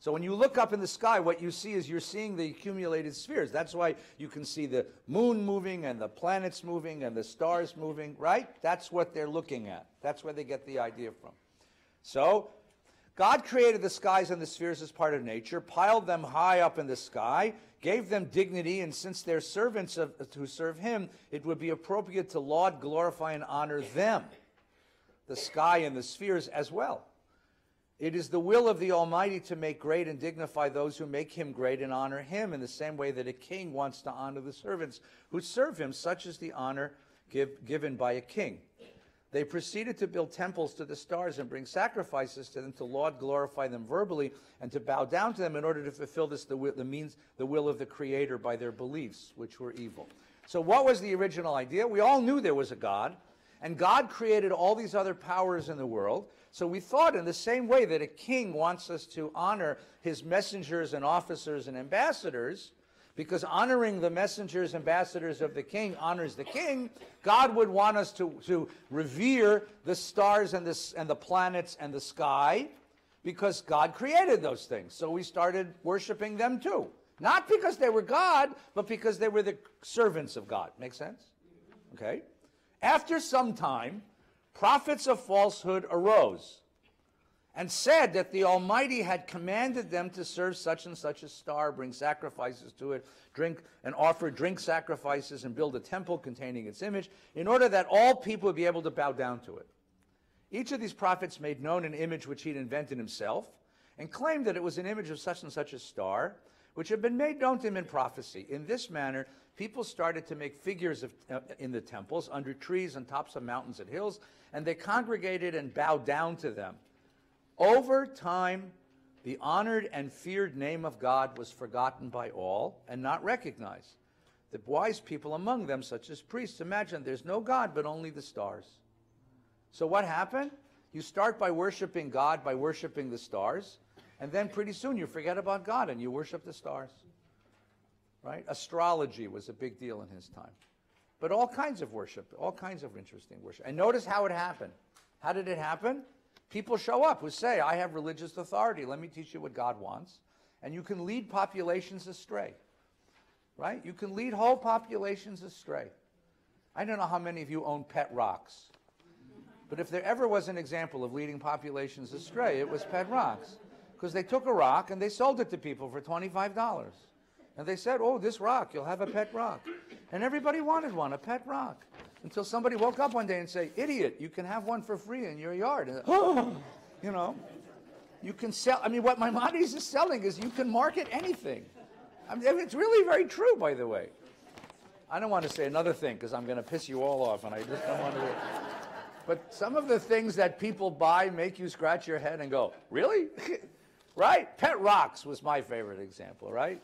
So when you look up in the sky, what you see is you're seeing the accumulated spheres. That's why you can see the moon moving and the planets moving and the stars moving, right? That's what they're looking at. That's where they get the idea from. So God created the skies and the spheres as part of nature, piled them high up in the sky, gave them dignity, and since they're servants who serve him, it would be appropriate to laud, glorify, and honor them, the sky and the spheres as well. It is the will of the Almighty to make great and dignify those who make him great and honor him in the same way that a king wants to honor the servants who serve him. Such is the honor given by a king. They proceeded to build temples to the stars and bring sacrifices to them to laud, glorify them verbally, and to bow down to them in order to fulfill the will of the Creator by their beliefs, which were evil. So what was the original idea? We all knew there was a God, and God created all these other powers in the world. So we thought in the same way that a king wants us to honor his messengers and officers and ambassadors, because honoring the messengers, ambassadors of the king honors the king, God would want us to revere the stars and the planets and the sky, because God created those things. So we started worshiping them too. Not because they were God, but because they were the servants of God. Make sense? Okay. After some time, prophets of falsehood arose and said that the Almighty had commanded them to serve such and such a star, bring sacrifices to it, offer drink sacrifices, and build a temple containing its image, in order that all people would be able to bow down to it. Each of these prophets made known an image which he'd invented himself, and claimed that it was an image of such and such a star, which had been made known to him in prophecy. In this manner, people started to make figures in the temples, under trees, on tops of mountains and hills, and they congregated and bowed down to them. Over time, the honored and feared name of God was forgotten by all and not recognized. The wise people among them, such as priests, imagine there's no God but only the stars. So what happened? You start by worshiping God, by worshiping the stars, and then pretty soon you forget about God and you worship the stars. Right? Astrology was a big deal in his time. But all kinds of worship, all kinds of interesting worship. And notice how it happened. How did it happen? People show up who say, I have religious authority. Let me teach you what God wants. And you can lead populations astray. Right? You can lead whole populations astray. I don't know how many of you own pet rocks. But if there ever was an example of leading populations astray, it was pet rocks. Because they took a rock and they sold it to people for $25. And they said, oh, this rock, you'll have a pet rock. And everybody wanted one, a pet rock. Until somebody woke up one day and said, idiot, you can have one for free in your yard. And, you know, you can sell. I mean, what Maimonides is selling is you can market anything. I mean, it's really very true, by the way. I don't want to say another thing because I'm going to piss you all off, and I just don't want to. But some of the things that people buy make you scratch your head and go, really? Right? Pet rocks was my favorite example, right?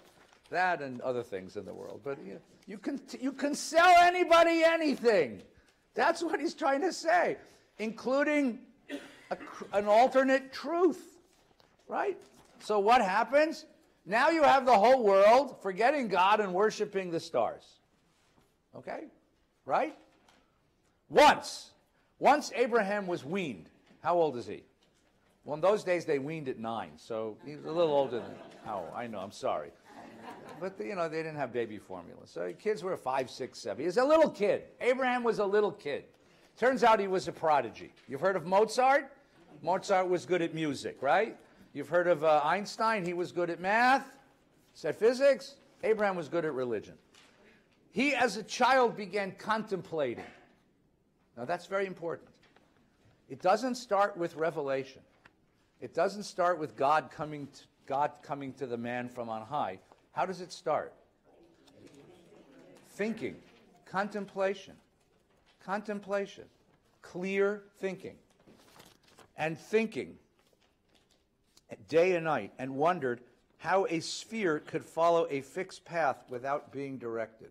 That and other things in the world. But you can sell anybody anything. That's what he's trying to say, including an alternate truth, right? So what happens? Now you have the whole world forgetting God and worshiping the stars. Okay? Right? Once Abraham was weaned. How old is he? Well, in those days they weaned at 9, so he's a little older than. Oh, I know. I'm sorry. But, they didn't have baby formula. So kids were 5, 6, 7. He was a little kid. Abraham was a little kid. Turns out he was a prodigy. You've heard of Mozart? Mozart was good at music, right? You've heard of Feinstein? He was good at math. Said physics. Abraham was good at religion. He, as a child, began contemplating. Now, that's very important. It doesn't start with revelation. It doesn't start with God coming to the man from on high. How does it start? Thinking, contemplation, clear thinking, and thinking day and night, and wondered how a sphere could follow a fixed path without being directed.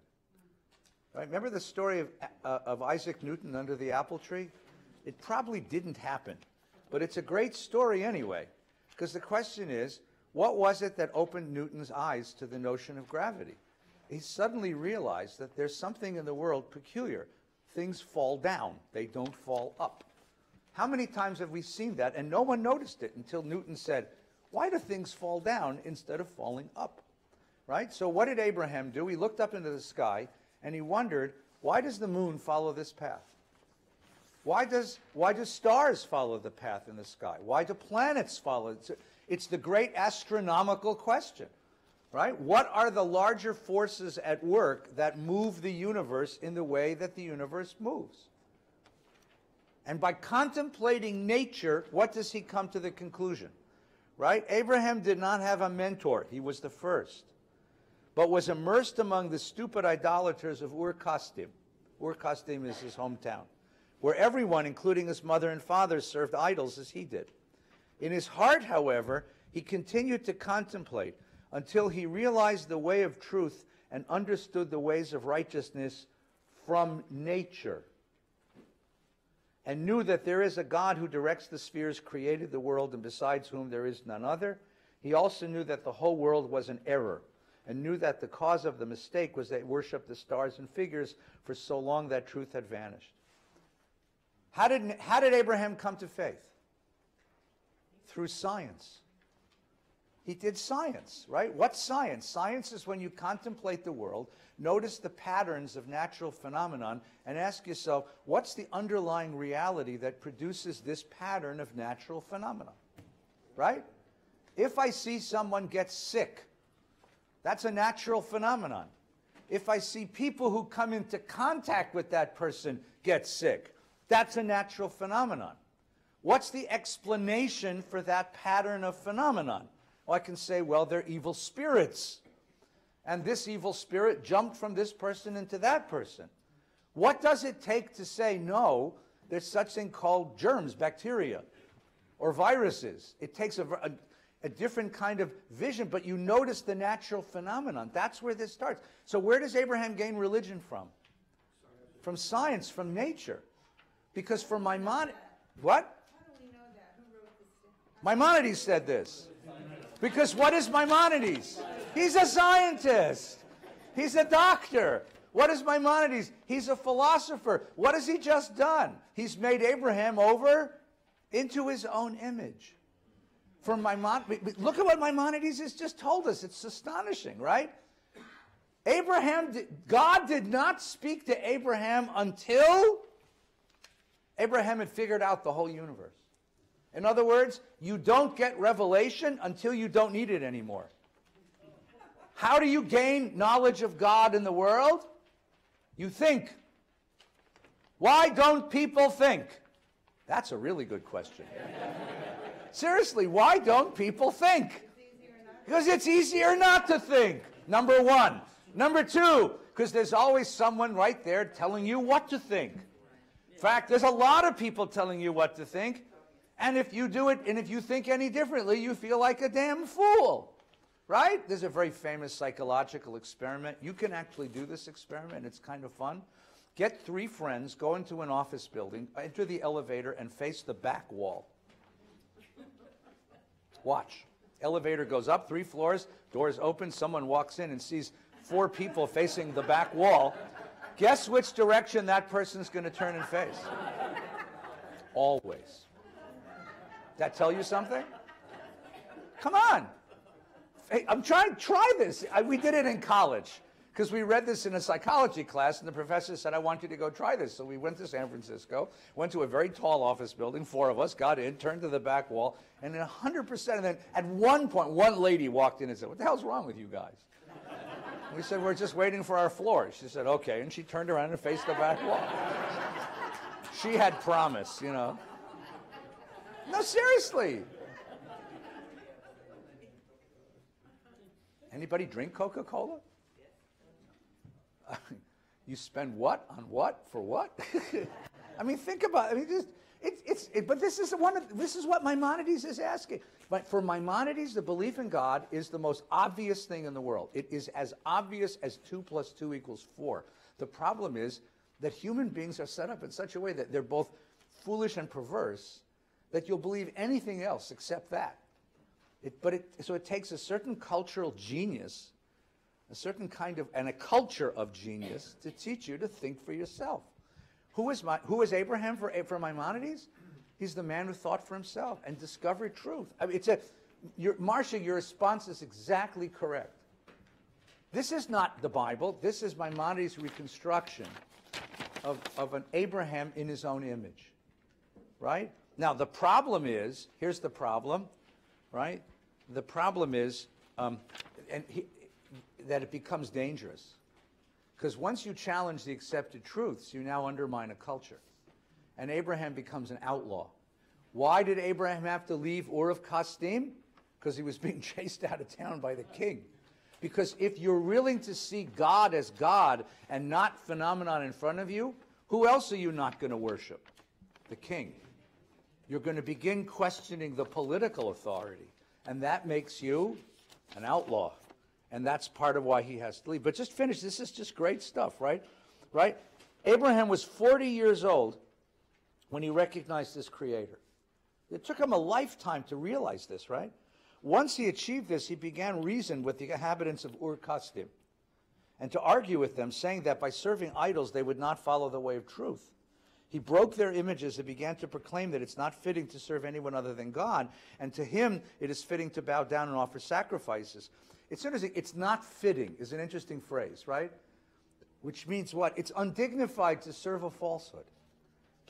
Right? Remember the story of Isaac Newton under the apple tree? It probably didn't happen, but it's a great story anyway, because the question is, what was it that opened Newton's eyes to the notion of gravity? He suddenly realized that there's something in the world peculiar. Things fall down, they don't fall up. How many times have we seen that and no one noticed it until Newton said, why do things fall down instead of falling up? Right? So what did Abraham do? He looked up into the sky and he wondered, why does the moon follow this path? Why do stars follow the path in the sky? Why do planets follow it? It's the great astronomical question, right? What are the larger forces at work that move the universe in the way that the universe moves? And by contemplating nature, what does he come to the conclusion? Right? Abraham did not have a mentor. He was the first. But was immersed among the stupid idolaters of Ur-Kasdim. Ur-Kasdim is his hometown, where everyone, including his mother and father, served idols as he did. In his heart, however, he continued to contemplate until he realized the way of truth and understood the ways of righteousness from nature, and knew that there is a God who directs the spheres, created the world, and besides whom there is none other. He also knew that the whole world was an error, and knew that the cause of the mistake was they worshipped the stars and figures for so long that truth had vanished. How did Abraham come to faith? Through science. He did science, right? What's science? Science is when you contemplate the world, notice the patterns of natural phenomenon, and ask yourself, what's the underlying reality that produces this pattern of natural phenomena? Right? If I see someone get sick, that's a natural phenomenon. If I see people who come into contact with that person get sick, that's a natural phenomenon. What's the explanation for that pattern of phenomenon? Well, I can say, well, they're evil spirits. And this evil spirit jumped from this person into that person. What does it take to say, no, there's such thing called germs, bacteria, or viruses? It takes a different kind of vision, but you notice the natural phenomenon. That's where this starts. So where does Abraham gain religion from? From science, from nature. Because for Maimonides, what? How do we know that? Who wrote this? Maimonides said this. Because what is Maimonides? He's a scientist. He's a doctor. What is Maimonides? He's a philosopher. What has he just done? He's made Abraham over into his own image. From Maimonides, look at what Maimonides has just told us. It's astonishing, right? God did not speak to Abraham until Abraham had figured out the whole universe. In other words, you don't get revelation until you don't need it anymore. How do you gain knowledge of God in the world? You think. Why don't people think? That's a really good question. Seriously, why don't people think? Because it's easier not to think, number one. Number two, because there's always someone right there telling you what to think. In fact, there's a lot of people telling you what to think. And if you do it, and if you think any differently, you feel like a damn fool. Right? There's a very famous psychological experiment. You can actually do this experiment. It's kind of fun. Get 3 friends, go into an office building, enter the elevator, and face the back wall. Watch. Elevator goes up 3 floors, doors open, someone walks in and sees 4 people facing the back wall. Guess which direction that person's going to turn and face? Always. That tell you something? Come on. Hey, try this. We did it in college because we read this in a psychology class and the professor said, I want you to go try this. So we went to San Francisco, went to a very tall office building, 4 of us, got in, turned to the back wall, and 100% of them, at one point, one lady walked in and said, what the hell's wrong with you guys? We said, we're just waiting for our floor. She said, okay, and she turned around and faced the back wall. She had promise, you know. No, seriously. Anybody drink Coca-Cola? You spend what on what for what? I mean, think about it. I mean, But this is what Maimonides is asking. But for Maimonides, the belief in God is the most obvious thing in the world. It is as obvious as 2 + 2 = 4. The problem is that human beings are set up in such a way that they're both foolish and perverse, that you'll believe anything else except that. So it takes a certain cultural genius, a certain kind of, and a culture of genius to teach you to think for yourself. Who is Abraham for Maimonides? He's the man who thought for himself and discovered truth. I mean, Marcia, your response is exactly correct. This is not the Bible. This is Maimonides' reconstruction of an Abraham in his own image, right? Now, the problem is, here's the problem, right? The problem is that it becomes dangerous. Because once you challenge the accepted truths, you now undermine a culture. And Abraham becomes an outlaw. Why did Abraham have to leave Ur of Kasdim? Because he was being chased out of town by the king. Because if you're willing to see God as God and not phenomenon in front of you, who else are you not going to worship? The king. You're going to begin questioning the political authority. And that makes you an outlaw. And that's part of why he has to leave. But just finish. This is just great stuff, right? Right? Abraham was 40 years old when he recognized his creator. It took him a lifetime to realize this, right? Once he achieved this, he began reason with the inhabitants of Ur Kasdim and to argue with them, saying that by serving idols they would not follow the way of truth. He broke their images and began to proclaim that it's not fitting to serve anyone other than God, and to him it is fitting to bow down and offer sacrifices. It's not fitting is an interesting phrase, right? Which means what? It's undignified to serve a falsehood.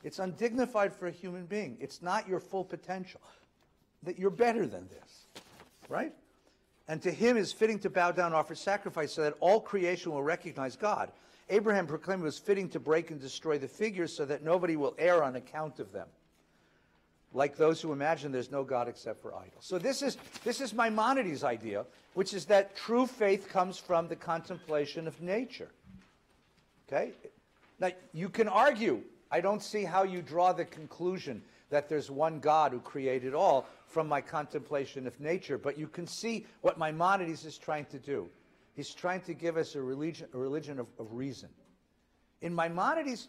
It's undignified for a human being. It's not your full potential. That you're better than this, right? And to him is fitting to bow down and offer sacrifice so that all creation will recognize God. Abraham proclaimed it was fitting to break and destroy the figures so that nobody will err on account of them, like those who imagine there's no God except for idols. So this is Maimonides' idea, which is that true faith comes from the contemplation of nature. Okay? Now, you can argue. I don't see how you draw the conclusion that there's one God who created all from my contemplation of nature, but you can see what Maimonides is trying to do. He's trying to give us a religion of reason. In Maimonides'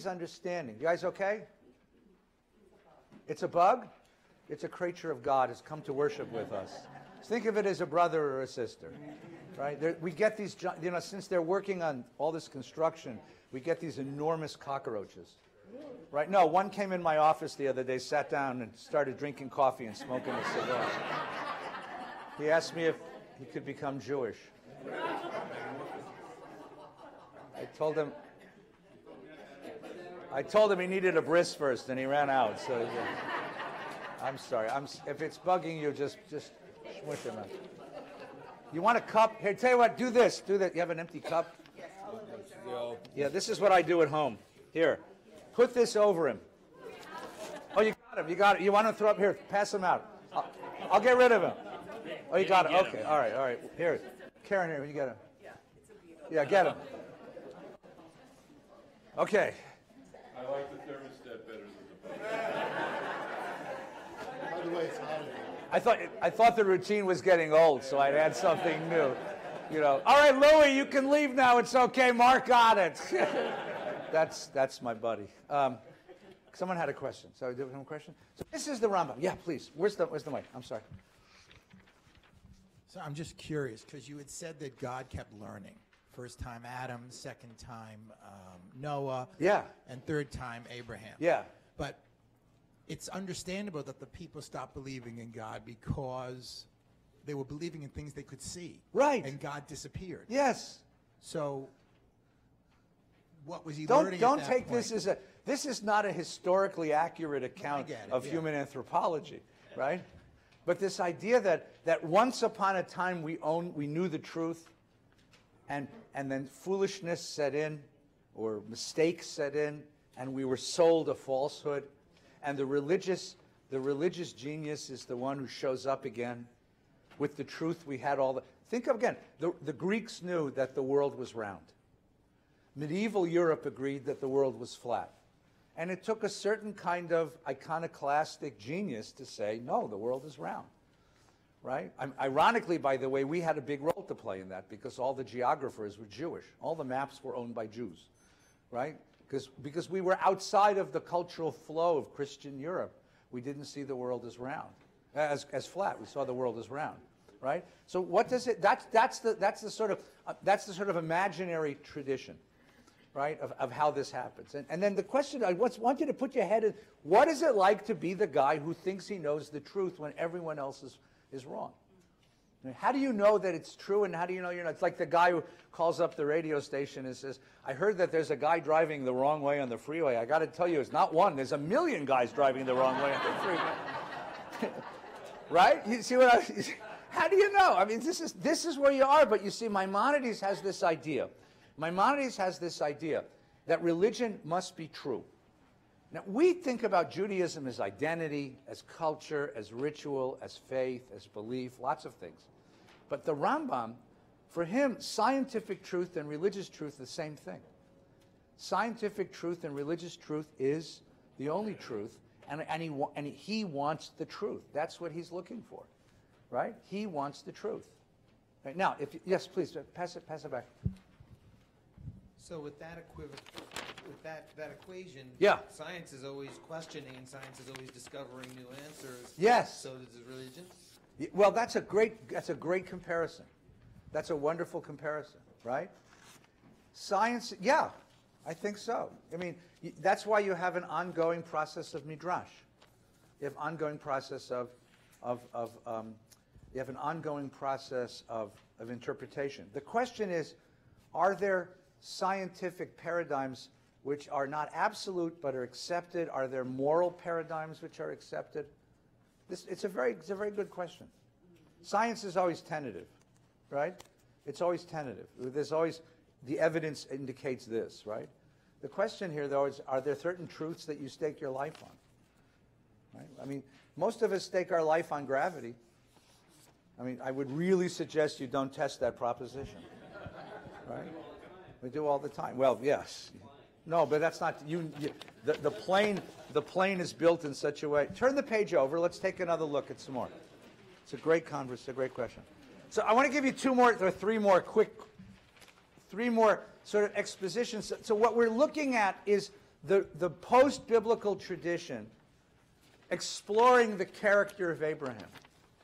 understanding, you guys okay? It's a bug? It's a creature of God has come to worship with us. Think of it as a brother or a sister, right? We get these, since they're working on all this construction, we get these enormous cockroaches, right? No, one came in my office the other day, sat down and started drinking coffee and smoking a cigar. He asked me if he could become Jewish. I told him he needed a bris first, and he ran out. So I'm sorry. If it's bugging you, just smush him out. You want a cup? Here, tell you what. Do this. Do that. You have an empty cup? Yeah. This is what I do at home. Here, put this over him. Oh, you got him. You got it. You want to throw up here? Pass him out. I'll get rid of him. Oh, you got it. Okay. All right. Here, Karen. Here, you got him. Yeah, get him. Okay. I like the thermostat better than the bug. By the way, it's hot in here. I thought the routine was getting old, so I'd add something new. All right, Louie, you can leave now. It's okay. Mark got it. That's my buddy. Someone had a question. So, do you have a question? So this is the Rambam. Yeah, please. Where's the mic? I'm sorry. So I'm just curious, because you had said that God kept learning. First time Adam, second time Noah, yeah, and third time Abraham. Yeah. But it's understandable that the people stopped believing in God because they were believing in things they could see. Right. And God disappeared. Yes. So what was he learning Don't at that take point? this is not a historically accurate account of human anthropology, right? But this idea that once upon a time we knew the truth, and then foolishness set in, or mistakes set in, and we were sold a falsehood, and the religious genius is the one who shows up again with the truth we had all the. Think of again, the Greeks knew that the world was round. Medieval Europe agreed that the world was flat. And it took a certain kind of iconoclastic genius to say, no, the world is round. Right? Ironically, by the way, we had a big role to play in that because all the geographers were Jewish. All the maps were owned by Jews. Right? Because we were outside of the cultural flow of Christian Europe. We didn't see the world as round, as flat. We saw the world as round. Right? So what does it? That's the sort of imaginary tradition, right? Of how this happens. And then the question I want you to put your head in: what is it like to be the guy who thinks he knows the truth when everyone else is wrong? How do you know that it's true, and how do you know you're not? It's like the guy who calls up the radio station and says, I heard that there's a guy driving the wrong way on the freeway. I got to tell you, it's not one. There's a million guys driving the wrong way on the freeway. Right? You see what how do you know? I mean, this is where you are, but you see, Maimonides has this idea. Maimonides has this idea that religion must be true. Now, we think about Judaism as identity, as culture, as ritual, as faith, as belief, lots of things. But the Rambam, for him, scientific truth and religious truth are the same thing. Scientific truth and religious truth is the only truth, and he wants the truth. That's what he's looking for, right? He wants the truth. Right, now, yes, please, pass it back. So with that that equation, yeah, science is always questioning and science is always discovering new answers. Yes. So does religion? Well, that's a great comparison. That's a wonderful comparison, right? Science, yeah, I think so. I mean, that's why you have an ongoing process of midrash. You have ongoing process of interpretation. The question is, are there scientific paradigms which are not absolute but are accepted? Are there moral paradigms which are accepted? It's a very good question. Science is always tentative, right? It's always tentative. There's always, the evidence indicates this, right? The question here, though, is, are there certain truths that you stake your life on? Right? I mean, most of us stake our life on gravity. I mean, I would really suggest you don't test that proposition, right? We do all the time. Well, yes. No, but that's not, the plane is built in such a way. Turn the page over. Let's take another look at some more. It's a great conversation, a great question. So I want to give you three more sort of expositions. So what we're looking at is the post-biblical tradition exploring the character of Abraham,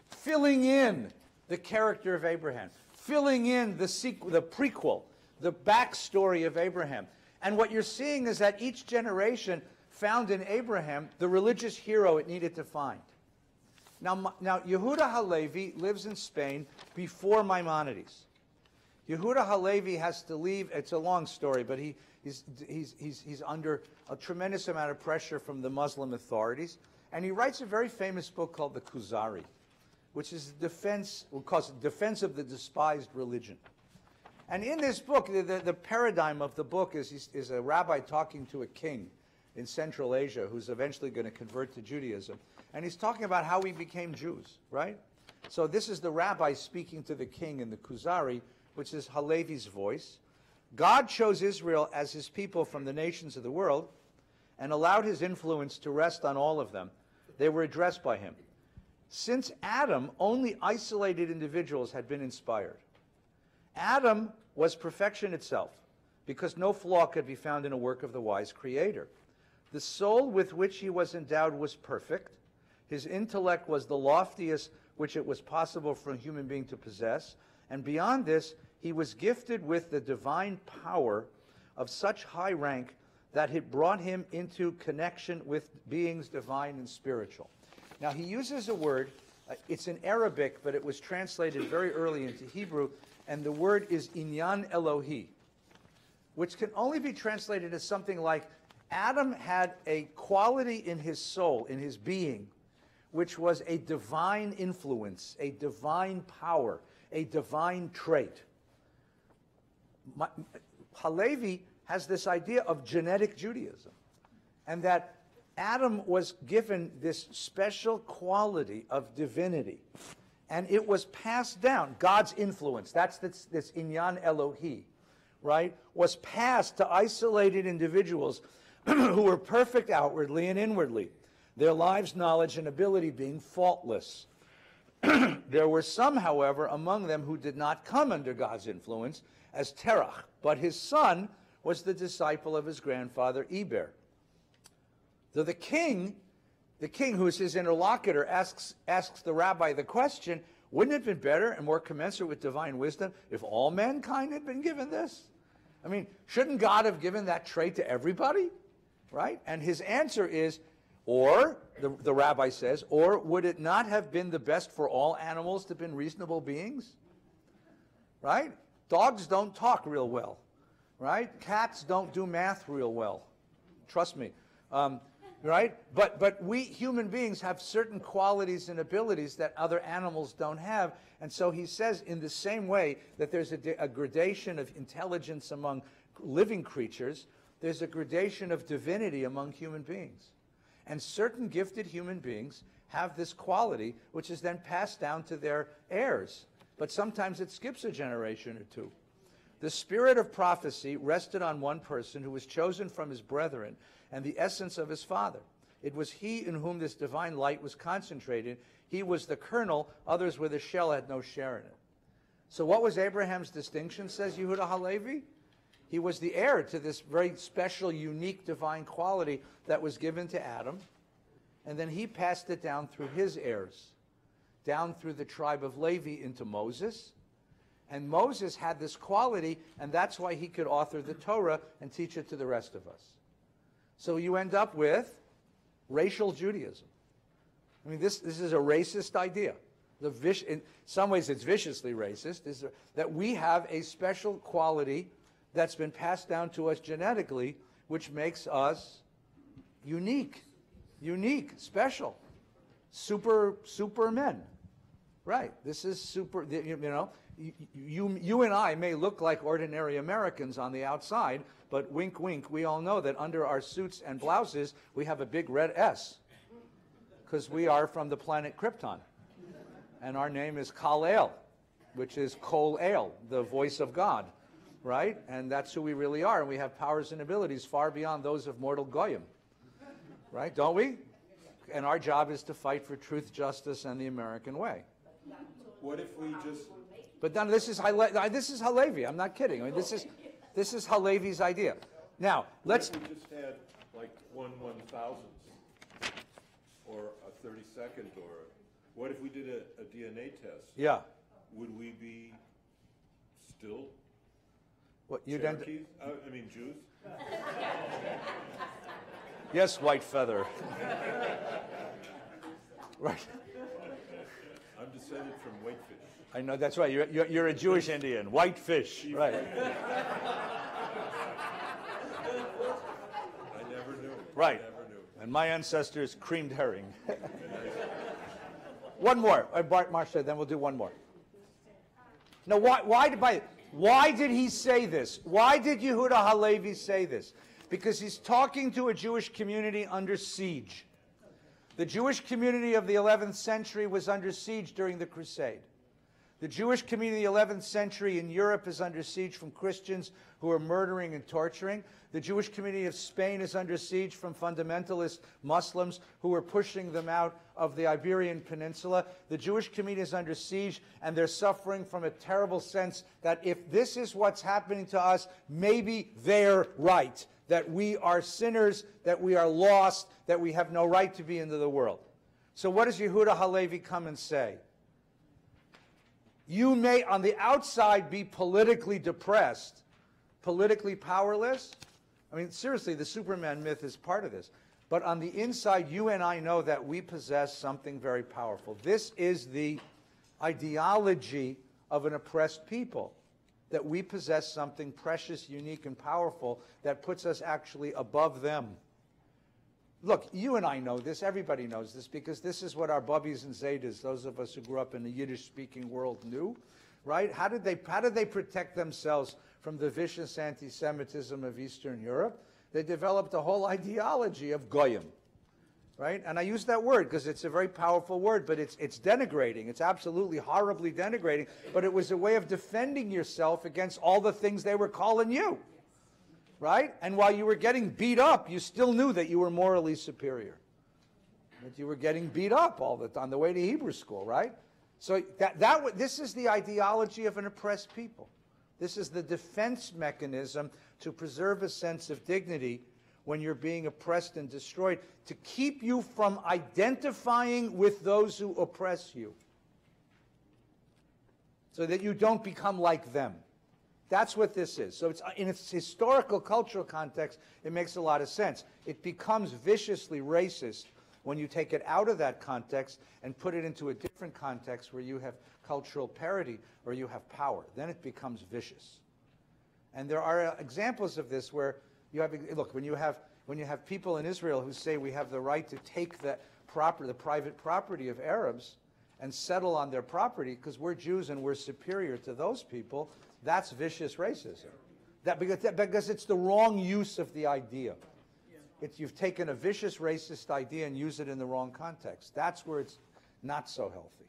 filling in the character of Abraham, filling in the prequel, the backstory of Abraham. And what you're seeing is that each generation found in Abraham the religious hero it needed to find. Now Yehuda Halevi lives in Spain before Maimonides. Yehuda Halevi has to leave. It's a long story, but he's under a tremendous amount of pressure from the Muslim authorities. And he writes a very famous book called the Kuzari, which is defense of the despised religion. And in this book, the paradigm of the book is a rabbi talking to a king in Central Asia who's eventually going to convert to Judaism. And he's talking about how we became Jews, right? So this is the rabbi speaking to the king in the Kuzari, which is Halevi's voice. God chose Israel as his people from the nations of the world and allowed his influence to rest on all of them. They were addressed by him. Since Adam, only isolated individuals had been inspired. Adam was perfection itself, because no flaw could be found in a work of the wise Creator. The soul with which he was endowed was perfect. His intellect was the loftiest which it was possible for a human being to possess. And beyond this, he was gifted with the divine power of such high rank that it brought him into connection with beings divine and spiritual. Now, he uses a word, it's in Arabic, but it was translated very early into Hebrew, and the word is inyan Elohi, which can only be translated as something like Adam had a quality in his soul, in his being, which was a divine influence, a divine power, a divine trait. Halevi has this idea of genetic Judaism, and that Adam was given this special quality of divinity, and it was passed down. God's influence, that's this inyan Elohi, right, was passed to isolated individuals who were perfect outwardly and inwardly, their lives, knowledge, and ability being faultless. There were some, however, among them who did not come under God's influence, as Terach, but his son was the disciple of his grandfather Eber. So the king who is his interlocutor, asks the rabbi the question, wouldn't it have been better and more commensurate with divine wisdom if all mankind had been given this? I mean, shouldn't God have given that trait to everybody? Right? And his answer is, or, the rabbi says, or would it not have been the best for all animals to have been reasonable beings? Right? Dogs don't talk real well. Right? Cats don't do math real well. Trust me. Right? But we human beings have certain qualities and abilities that other animals don't have. And so he says in the same way that there's a gradation of intelligence among living creatures, there's a gradation of divinity among human beings. And certain gifted human beings have this quality, which is then passed down to their heirs. But sometimes it skips a generation or two. The spirit of prophecy rested on one person who was chosen from his brethren and the essence of his father. It was he in whom this divine light was concentrated. He was the kernel, others were the shell, had no share in it. So what was Abraham's distinction, says Yehuda Halevi? He was the heir to this very special, unique divine quality that was given to Adam, and then he passed it down through his heirs, down through the tribe of Levi into Moses. And Moses had this quality, and that's why he could author the Torah and teach it to the rest of us. So you end up with racial Judaism. I mean, this is a racist idea. In some ways, it's viciously racist, that we have a special quality that's been passed down to us genetically, which makes us unique, special, supermen. Right? This is super. You know, you and I may look like ordinary Americans on the outside, but wink, wink. We all know that under our suits and blouses, we have a big red S, because we are from the planet Krypton, and our name is Kal-El, which is Kol-El, the voice of God. Right? And that's who we really are. And we have powers and abilities far beyond those of mortal Goyim. Right? Don't we? And our job is to fight for truth, justice, and the American way. What if we just... But then this is Halevi. I'm not kidding. I mean, this is Halevi's idea. Now, let's... What if we just had like 1/1000th or a 32nd, or what if we did a DNA test? Yeah. Would we be still... What, Cherokees? I mean Jews? Yes, white feather. Right. I'm descended from whitefish. I know, that's right. You're a Jewish Indian. White fish. Right. I never knew. Right. I never knew. And my ancestors creamed herring. One more. Marsha, then we'll do one more. Now, why did he say this? Why did Yehuda Halevi say this? Because he's talking to a Jewish community under siege. The Jewish community of the 11th century was under siege during the Crusade. The Jewish community of the 11th century in Europe is under siege from Christians who are murdering and torturing. The Jewish community of Spain is under siege from fundamentalist Muslims who are pushing them out of the Iberian Peninsula. The Jewish community is under siege, and they're suffering from a terrible sense that if this is what's happening to us, maybe they're right, that we are sinners, that we are lost, that we have no right to be into the world. So what does Yehuda Halevi come and say? You may, on the outside, be politically depressed, politically powerless. I mean, seriously, the Superman myth is part of this. But on the inside, you and I know that we possess something very powerful. This is the ideology of an oppressed people, that we possess something precious, unique, and powerful that puts us actually above them. Look, you and I know this, everybody knows this, because this is what our Bubbies and Zaydas, those of us who grew up in the Yiddish-speaking world, knew, right? How did they protect themselves from the vicious anti-Semitism of Eastern Europe? They developed a whole ideology of Goyim, right? And I use that word because it's a very powerful word, but it's denigrating. It's absolutely horribly denigrating, but it was a way of defending yourself against all the things they were calling you. right? And while you were getting beat up, you still knew that you were morally superior. That you were getting beat up all the time on the way to Hebrew school, right? So this is the ideology of an oppressed people. This is the defense mechanism to preserve a sense of dignity when you're being oppressed and destroyed, to keep you from identifying with those who oppress you, so that you don't become like them. That's what this is. So in its historical, cultural context, it makes a lot of sense. It becomes viciously racist when you take it out of that context and put it into a different context where you have cultural parity or you have power. Then it becomes vicious. And there are examples of this where you have, look, when you have people in Israel who say we have the right to take the private property of Arabs and settle on their property because we're Jews and we're superior to those people, that's vicious racism. Because it's the wrong use of the idea. You've taken a vicious racist idea and used it in the wrong context. That's where it's not so healthy.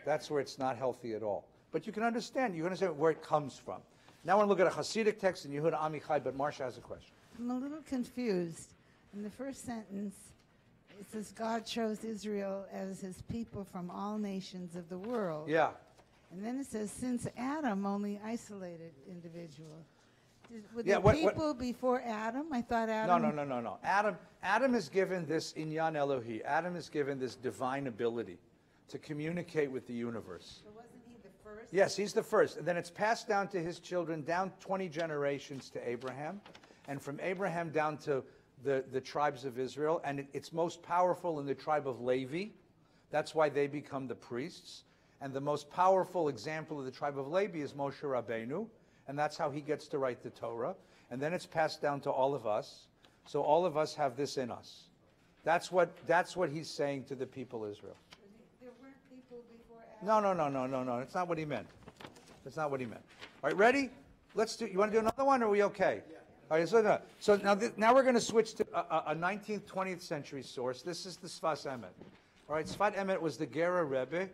That's where it's not healthy at all. But you can understand where it comes from. Now I want to look at a Hasidic text in Yehuda Amichai, but Marsha has a question. I'm a little confused. In the first sentence, it says God chose Israel as his people from all nations of the world. Yeah. And then it says, since Adam only isolated individual. Were Yeah, there people before Adam? I thought Adam... No. Adam is given this inyan Elohi. Adam is given this divine ability to communicate with the universe. So wasn't he the first? Yes, he's the first. And then it's passed down to his children, down 20 generations to Abraham, and from Abraham down to the tribes of Israel. And it's most powerful in the tribe of Levi. That's why they become the priests. And the most powerful example of the tribe of Levi is Moshe Rabbeinu. And that's how he gets to write the Torah. And then it's passed down to all of us. So all of us have this in us. That's what he's saying to the people of Israel. There weren't people before Adam? No. That's not what he meant. That's not what he meant. All right, ready? Let's do. You want to do another one, or are we okay? Yeah. All right, so now we're going to switch to a 19th, 20th century source. This is the Sfas Emet. All right, Sfas Emet was the Gera Rebbe,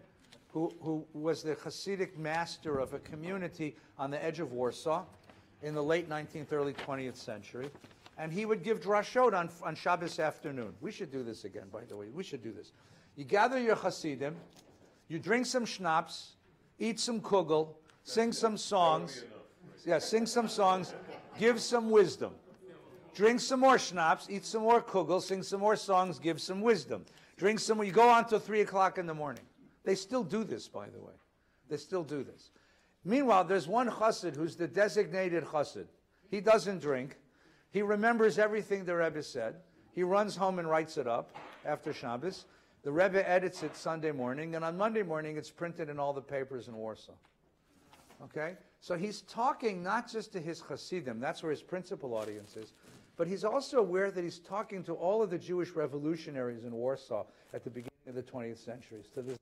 who was the Hasidic master of a community on the edge of Warsaw in the late 19th, early 20th century. And he would give drashot on Shabbos afternoon. We should do this again, by the way. We should do this. You gather your Hasidim, you drink some schnapps, eat some kugel, sing some songs. Yeah, sing some songs, give some wisdom. Drink some more schnapps, eat some more kugel, sing some more songs, give some wisdom. Drink some more. You go on till 3 o'clock in the morning. They still do this, by the way. They still do this. Meanwhile, there's one chassid who's the designated chassid. He doesn't drink. He remembers everything the Rebbe said. He runs home and writes it up after Shabbos. The Rebbe edits it Sunday morning, and on Monday morning it's printed in all the papers in Warsaw. Okay? So he's talking not just to his chassidim, that's where his principal audience is, but he's also aware that he's talking to all of the Jewish revolutionaries in Warsaw at the beginning of the 20th century, to the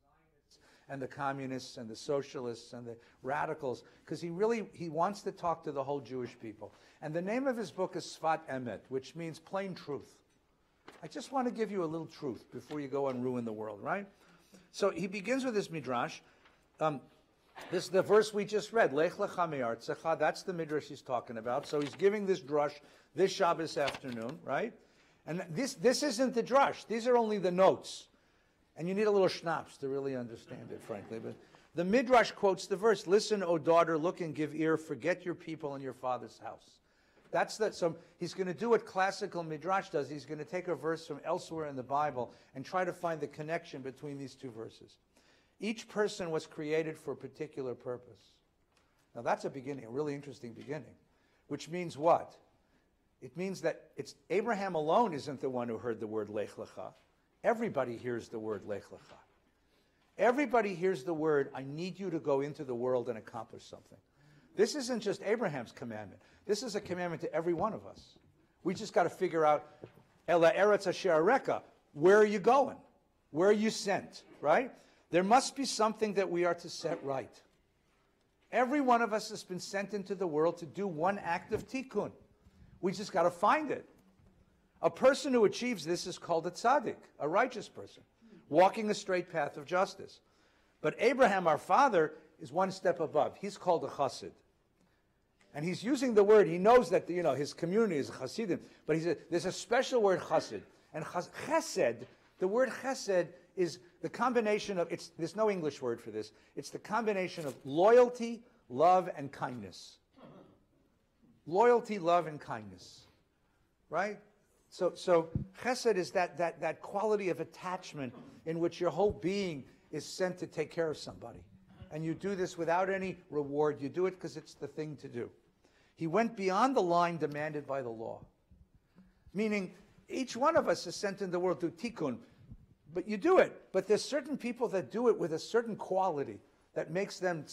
and the communists and the socialists and the radicals, because he wants to talk to the whole Jewish people. And the name of his book is Sfat Emet, which means plain truth. I just want to give you a little truth before you go and ruin the world, right? So he begins with this midrash. This is the verse we just read, Lech Lecha me'artzecha. That's the midrash he's talking about. So he's giving this drush this Shabbos afternoon, right? And this isn't the drush. These are only the notes. And you need a little schnapps to really understand it, frankly. But the Midrash quotes the verse, listen, O daughter, look and give ear, forget your people and your father's house. So he's going to do what classical Midrash does. He's going to take a verse from elsewhere in the Bible and try to find the connection between these two verses. Each person was created for a particular purpose. Now that's a beginning, a really interesting beginning. Which means what? It means that Abraham alone isn't the one who heard the word Lech Lecha. Everybody hears the word Lech Lecha. Everybody hears the word, I need you to go into the world and accomplish something. This isn't just Abraham's commandment. This is a commandment to every one of us. We just got to figure out, Ela Eretz Asher Areka, where are you going? Where are you sent, right? There must be something that we are to set right. Every one of us has been sent into the world to do one act of tikkun. We just got to find it. A person who achieves this is called a tzaddik, a righteous person, walking a straight path of justice. But Abraham, our father, is one step above. He's called a chassid. And he's using the word, he knows that, his community is Hasidim, but he said, there's a special word chassid. And chesed, the word chesed is the combination of, there's no English word for this, it's the combination of loyalty, love, and kindness. Loyalty, love, and kindness. Right? So chesed is that quality of attachment in which your whole being is sent to take care of somebody. And you do this without any reward. You do it because it's the thing to do. He went beyond the line demanded by the law. Meaning, each one of us is sent in the world to tikkun. But you do it. But there's certain people that do it with a certain quality that makes them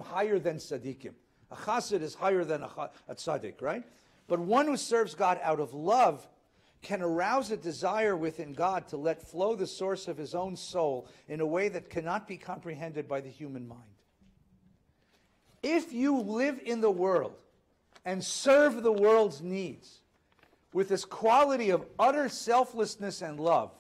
higher than tzaddikim. A chassid is higher than a tzaddik, right? But one who serves God out of love can arouse a desire within God to let flow the source of his own soul in a way that cannot be comprehended by the human mind. If you live in the world and serve the world's needs with this quality of utter selflessness and love,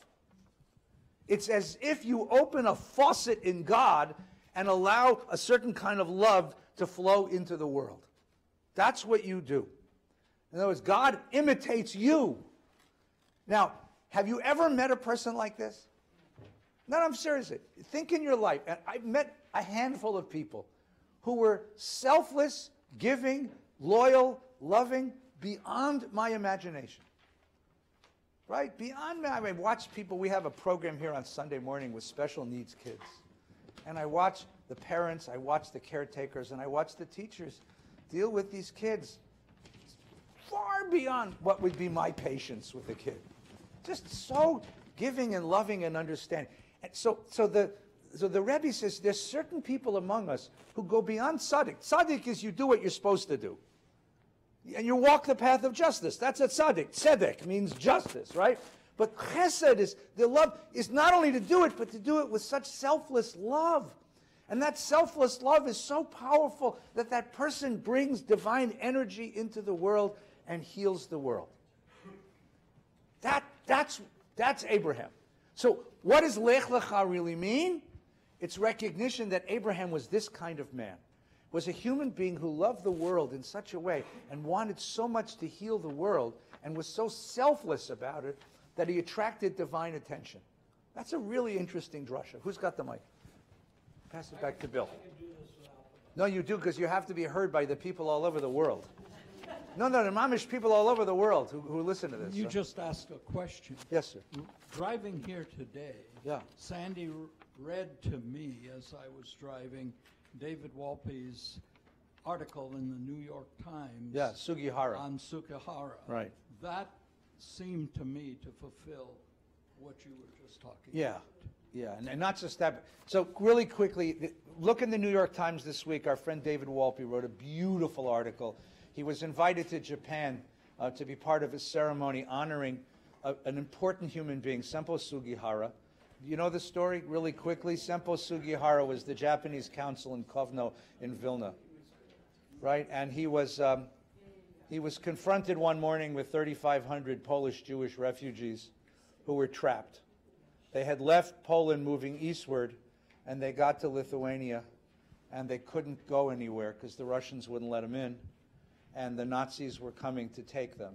it's as if you open a faucet in God and allow a certain kind of love to flow into the world. That's what you do. In other words, God imitates you. Now, have you ever met a person like this? No, I'm serious. Think in your life. And I've met a handful of people who were selfless, giving, loyal, loving, beyond my imagination. Right? Beyond me. I mean, watch people. We have a program here on Sunday morning with special needs kids. And I watch the parents, I watch the caretakers, and I watch the teachers deal with these kids far beyond what would be my patience with a kid. Just so giving and loving and understanding. And so the Rebbe says there's certain people among us who go beyond tzaddik. Tzaddik is you do what you're supposed to do. And you walk the path of justice. That's a tzaddik. Tzedek means justice, right? But chesed is, the love is not only to do it, but to do it with such selfless love. And that selfless love is so powerful that that person brings divine energy into the world and heals the world. That's Abraham. So what does Lech Lecha really mean? It's recognition that Abraham was this kind of man. Was a human being who loved the world in such a way and wanted so much to heal the world and was so selfless about it that he attracted divine attention. That's a really interesting drasha. Who's got the mic? Pass it back to Bill. No, you do, because you have to be heard by the people all over the world. No, the Mamish people all over the world who listen to this. You just asked a question. Yes, sir. Driving here today, yeah. Sandy read to me as I was driving David Walpe's article in the New York Times. Yeah, Sugihara. On Sugihara. Right. That seemed to me to fulfill what you were just talking about. Yeah, and not just that. So really quickly, look in the New York Times this week. Our friend David Walpe wrote a beautiful article. He was invited to Japan to be part of a ceremony honoring an important human being, Senpo Sugihara. You know the story really quickly? Senpo Sugihara was the Japanese consul in Kovno in Vilna, right? And he was confronted one morning with 3,500 Polish Jewish refugees who were trapped. They had left Poland moving eastward, and they got to Lithuania, and they couldn't go anywhere because the Russians wouldn't let them in, and the Nazis were coming to take them.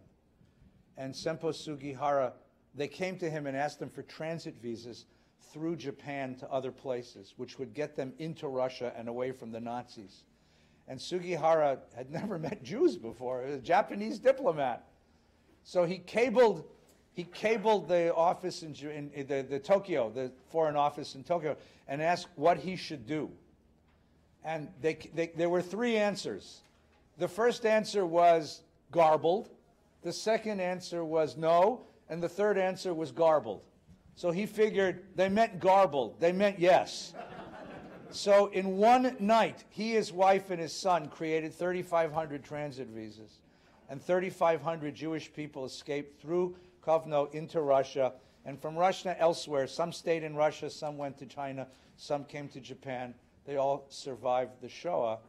And Senpo Sugihara, they came to him and asked him for transit visas through Japan to other places, which would get them into Russia and away from the Nazis. And Sugihara had never met Jews before, a Japanese diplomat. So he cabled the office in the Tokyo, the foreign office in Tokyo, and asked what he should do. And there were three answers. The first answer was garbled. The second answer was no. And the third answer was garbled. So he figured they meant garbled. They meant yes. So in one night, he, his wife, and his son created 3,500 transit visas. And 3,500 Jewish people escaped through Kovno into Russia. And from Russia elsewhere, some stayed in Russia, some went to China, some came to Japan. They all survived the Shoah.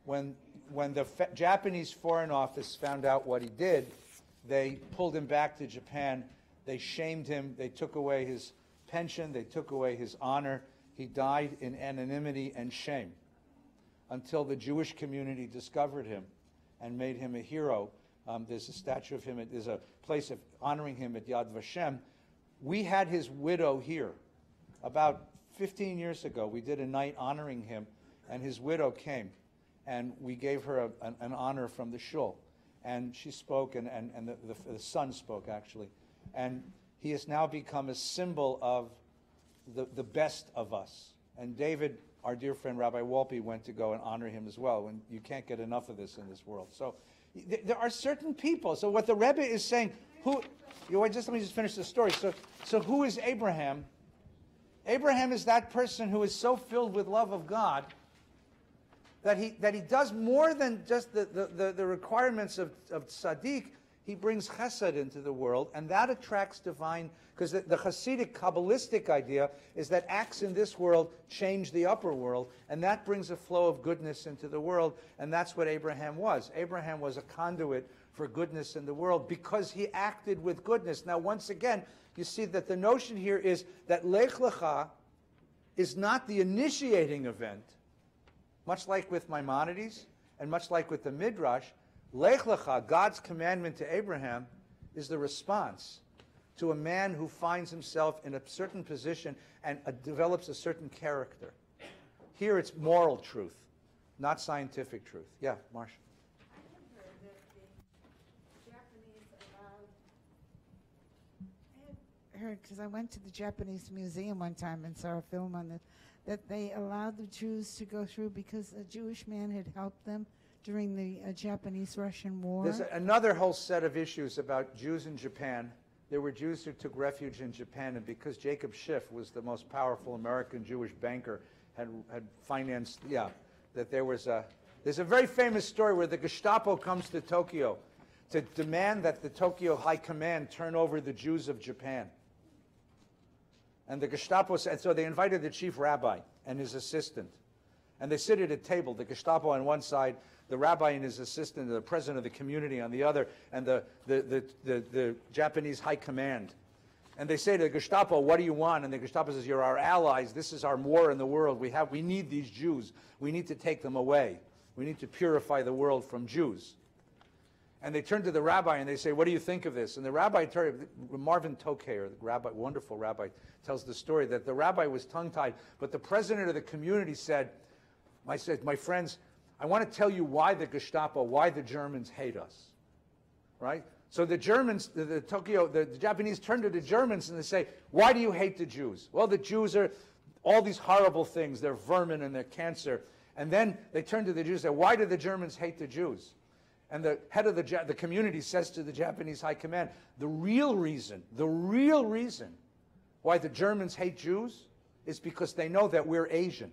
When the Japanese Foreign Office found out what he did, they pulled him back to Japan. They shamed him. They took away his pension. They took away his honor. He died in anonymity and shame until the Jewish community discovered him and made him a hero. There's a statue of him, there's a place of honoring him at Yad Vashem. We had his widow here about 15 years ago. We did a night honoring him, and his widow came, and we gave her an honor from the shul. And she spoke, and the son spoke, actually. And he has now become a symbol of the best of us. And David, our dear friend Rabbi Walpe, went to go and honor him as well. And you can't get enough of this in this world. So there are certain people. So what the Rebbe is saying, let me just finish the story. So who is Abraham? Abraham is that person who is so filled with love of God that he does more than just the requirements of tzaddik. He brings chesed into the world, and that attracts divine, because the Hasidic Kabbalistic idea is that acts in this world change the upper world, and that brings a flow of goodness into the world, and that's what Abraham was. Abraham was a conduit for goodness in the world because he acted with goodness. Now, once again, you see that the notion here is that Lech Lecha is not the initiating event, much like with Maimonides and much like with the Midrash. Lech Lecha, God's commandment to Abraham, is the response to a man who finds himself in a certain position and develops a certain character. Here it's moral truth, not scientific truth. Yeah, Marsha. I heard, because I went to the Japanese museum one time and saw a film on it, that they allowed the Jews to go through because a Jewish man had helped them during the Japanese-Russian War. There's another whole set of issues about Jews in Japan. There were Jews who took refuge in Japan, and because Jacob Schiff was the most powerful American Jewish banker, had financed, that there's a very famous story where the Gestapo comes to Tokyo to demand that the Tokyo High Command turn over the Jews of Japan. And the Gestapo said, so they invited the chief rabbi and his assistant. And they sit at a table, the Gestapo on one side, the rabbi and his assistant, the president of the community on the other, and the Japanese high command. And they say to the Gestapo, what do you want? And the Gestapo says, you're our allies. This is our war in the world. We need these Jews. We need to take them away. We need to purify the world from Jews. And they turn to the rabbi and they say, what do you think of this? And the rabbi, Marvin Tokayer, the rabbi, wonderful rabbi, tells the story that the rabbi was tongue-tied, but the president of the community said, my friends, I want to tell you why the Gestapo, why the Germans hate us, right? So the Germans, the Japanese turn to the Germans and they say, why do you hate the Jews? Well, the Jews are all these horrible things. They're vermin and they're cancer. And then they turn to the Jews and say, why do the Germans hate the Jews? And the head of the community says to the Japanese high command, the real reason why the Germans hate Jews is because they know that we're Asian.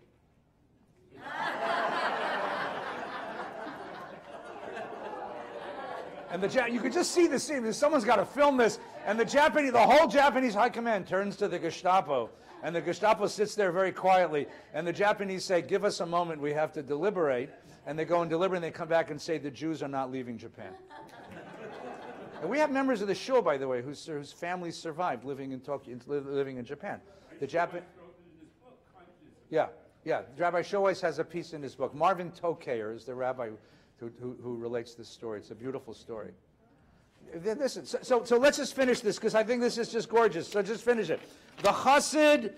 And you could just see the scene. Someone's got to film this. And the whole Japanese high command turns to the Gestapo. And the Gestapo sits there very quietly. And the Japanese say, give us a moment, we have to deliberate. And they go and deliberate, and they come back and say, the Jews are not leaving Japan. And we have members of the shul, by the way, whose families survived living in Tokyo, living in Japan. Yeah. Rabbi Showeiss has a piece in his book. Marvin Tokayer is the rabbi who relates this story. It's a beautiful story. Listen, so let's just finish this, because I think this is just gorgeous. So just finish it. The Chassid,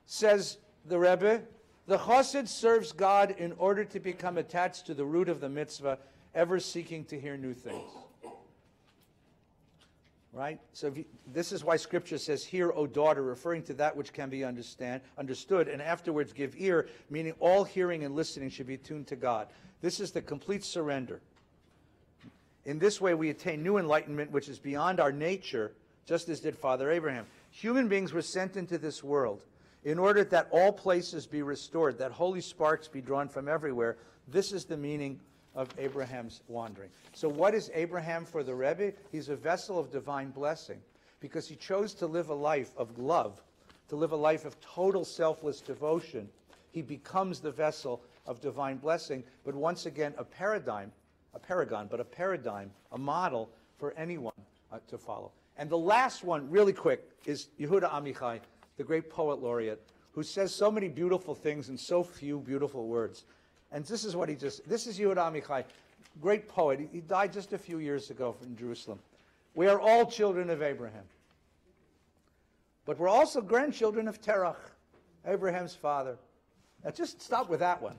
says the Rebbe, the Chassid serves God in order to become attached to the root of the mitzvah, ever seeking to hear new things. Right? So this is why Scripture says, hear, O daughter, referring to that which can be understood, and afterwards give ear, meaning all hearing and listening should be tuned to God. This is the complete surrender. In this way we attain new enlightenment, which is beyond our nature, just as did Father Abraham. Human beings were sent into this world in order that all places be restored, that holy sparks be drawn from everywhere. This is the meaning of Abraham's wandering. So what is Abraham for the Rebbe? He's a vessel of divine blessing because he chose to live a life of love, to live a life of total selfless devotion. He becomes the vessel of divine blessing, but once again a paradigm, a model for anyone to follow. And the last one, really quick, is Yehuda Amichai, the great poet laureate, who says so many beautiful things in so few beautiful words. And this is what this is Yehuda Amichai, great poet. He died just a few years ago in Jerusalem. We are all children of Abraham. But we're also grandchildren of Terach, Abraham's father. Now just stop with that one.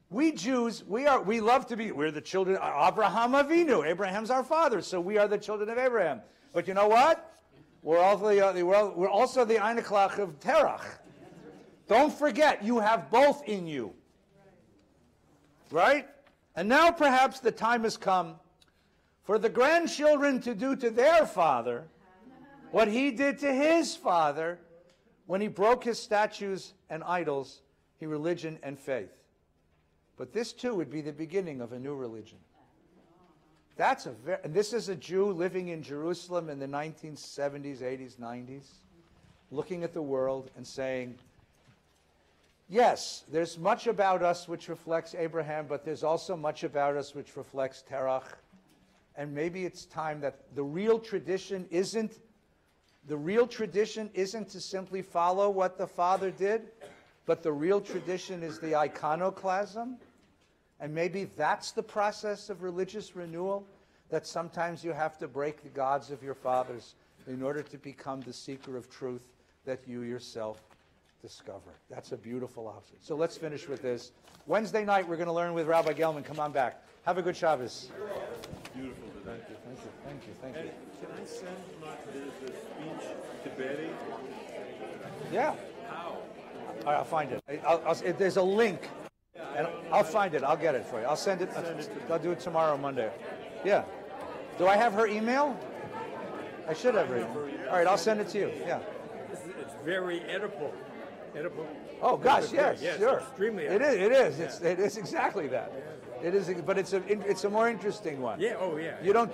We Jews, we love to be, we're the children of Abraham Avinu. Abraham's our father, so we are the children of Abraham. But you know what? We're also the Einiklach of Terach. Don't forget, you have both in you. Right? And now perhaps the time has come for the grandchildren to do to their father what he did to his father when he broke his statues and idols, his religion and faith. But this too would be the beginning of a new religion. And this is a Jew living in Jerusalem in the 1970s, 80s, 90s, looking at the world and saying, yes, there's much about us which reflects Abraham, but there's also much about us which reflects Terach. And maybe it's time that the real tradition isn't to simply follow what the father did, but the real tradition is the iconoclasm. And maybe that's the process of religious renewal, that sometimes you have to break the gods of your fathers in order to become the seeker of truth that you yourself discover. That's a beautiful option. So let's finish with this. Wednesday night, we're going to learn with Rabbi Gelman. Come on back. Have a good Shabbos. Beautiful today. Thank you. Can I send the speech to Betty? Yeah. How? All right, I'll find it. There's a link. And I'll find it. I'll get it for you. I'll send it. I'll do it tomorrow, Monday. Yeah. Do I have her email? I should have her email. All right, I'll send it to you. Yeah. It's very edible. Oh gosh, yes, sure. Extremely It is. It is exactly that. It is, but it's a more interesting one. Yeah. Oh yeah. You don't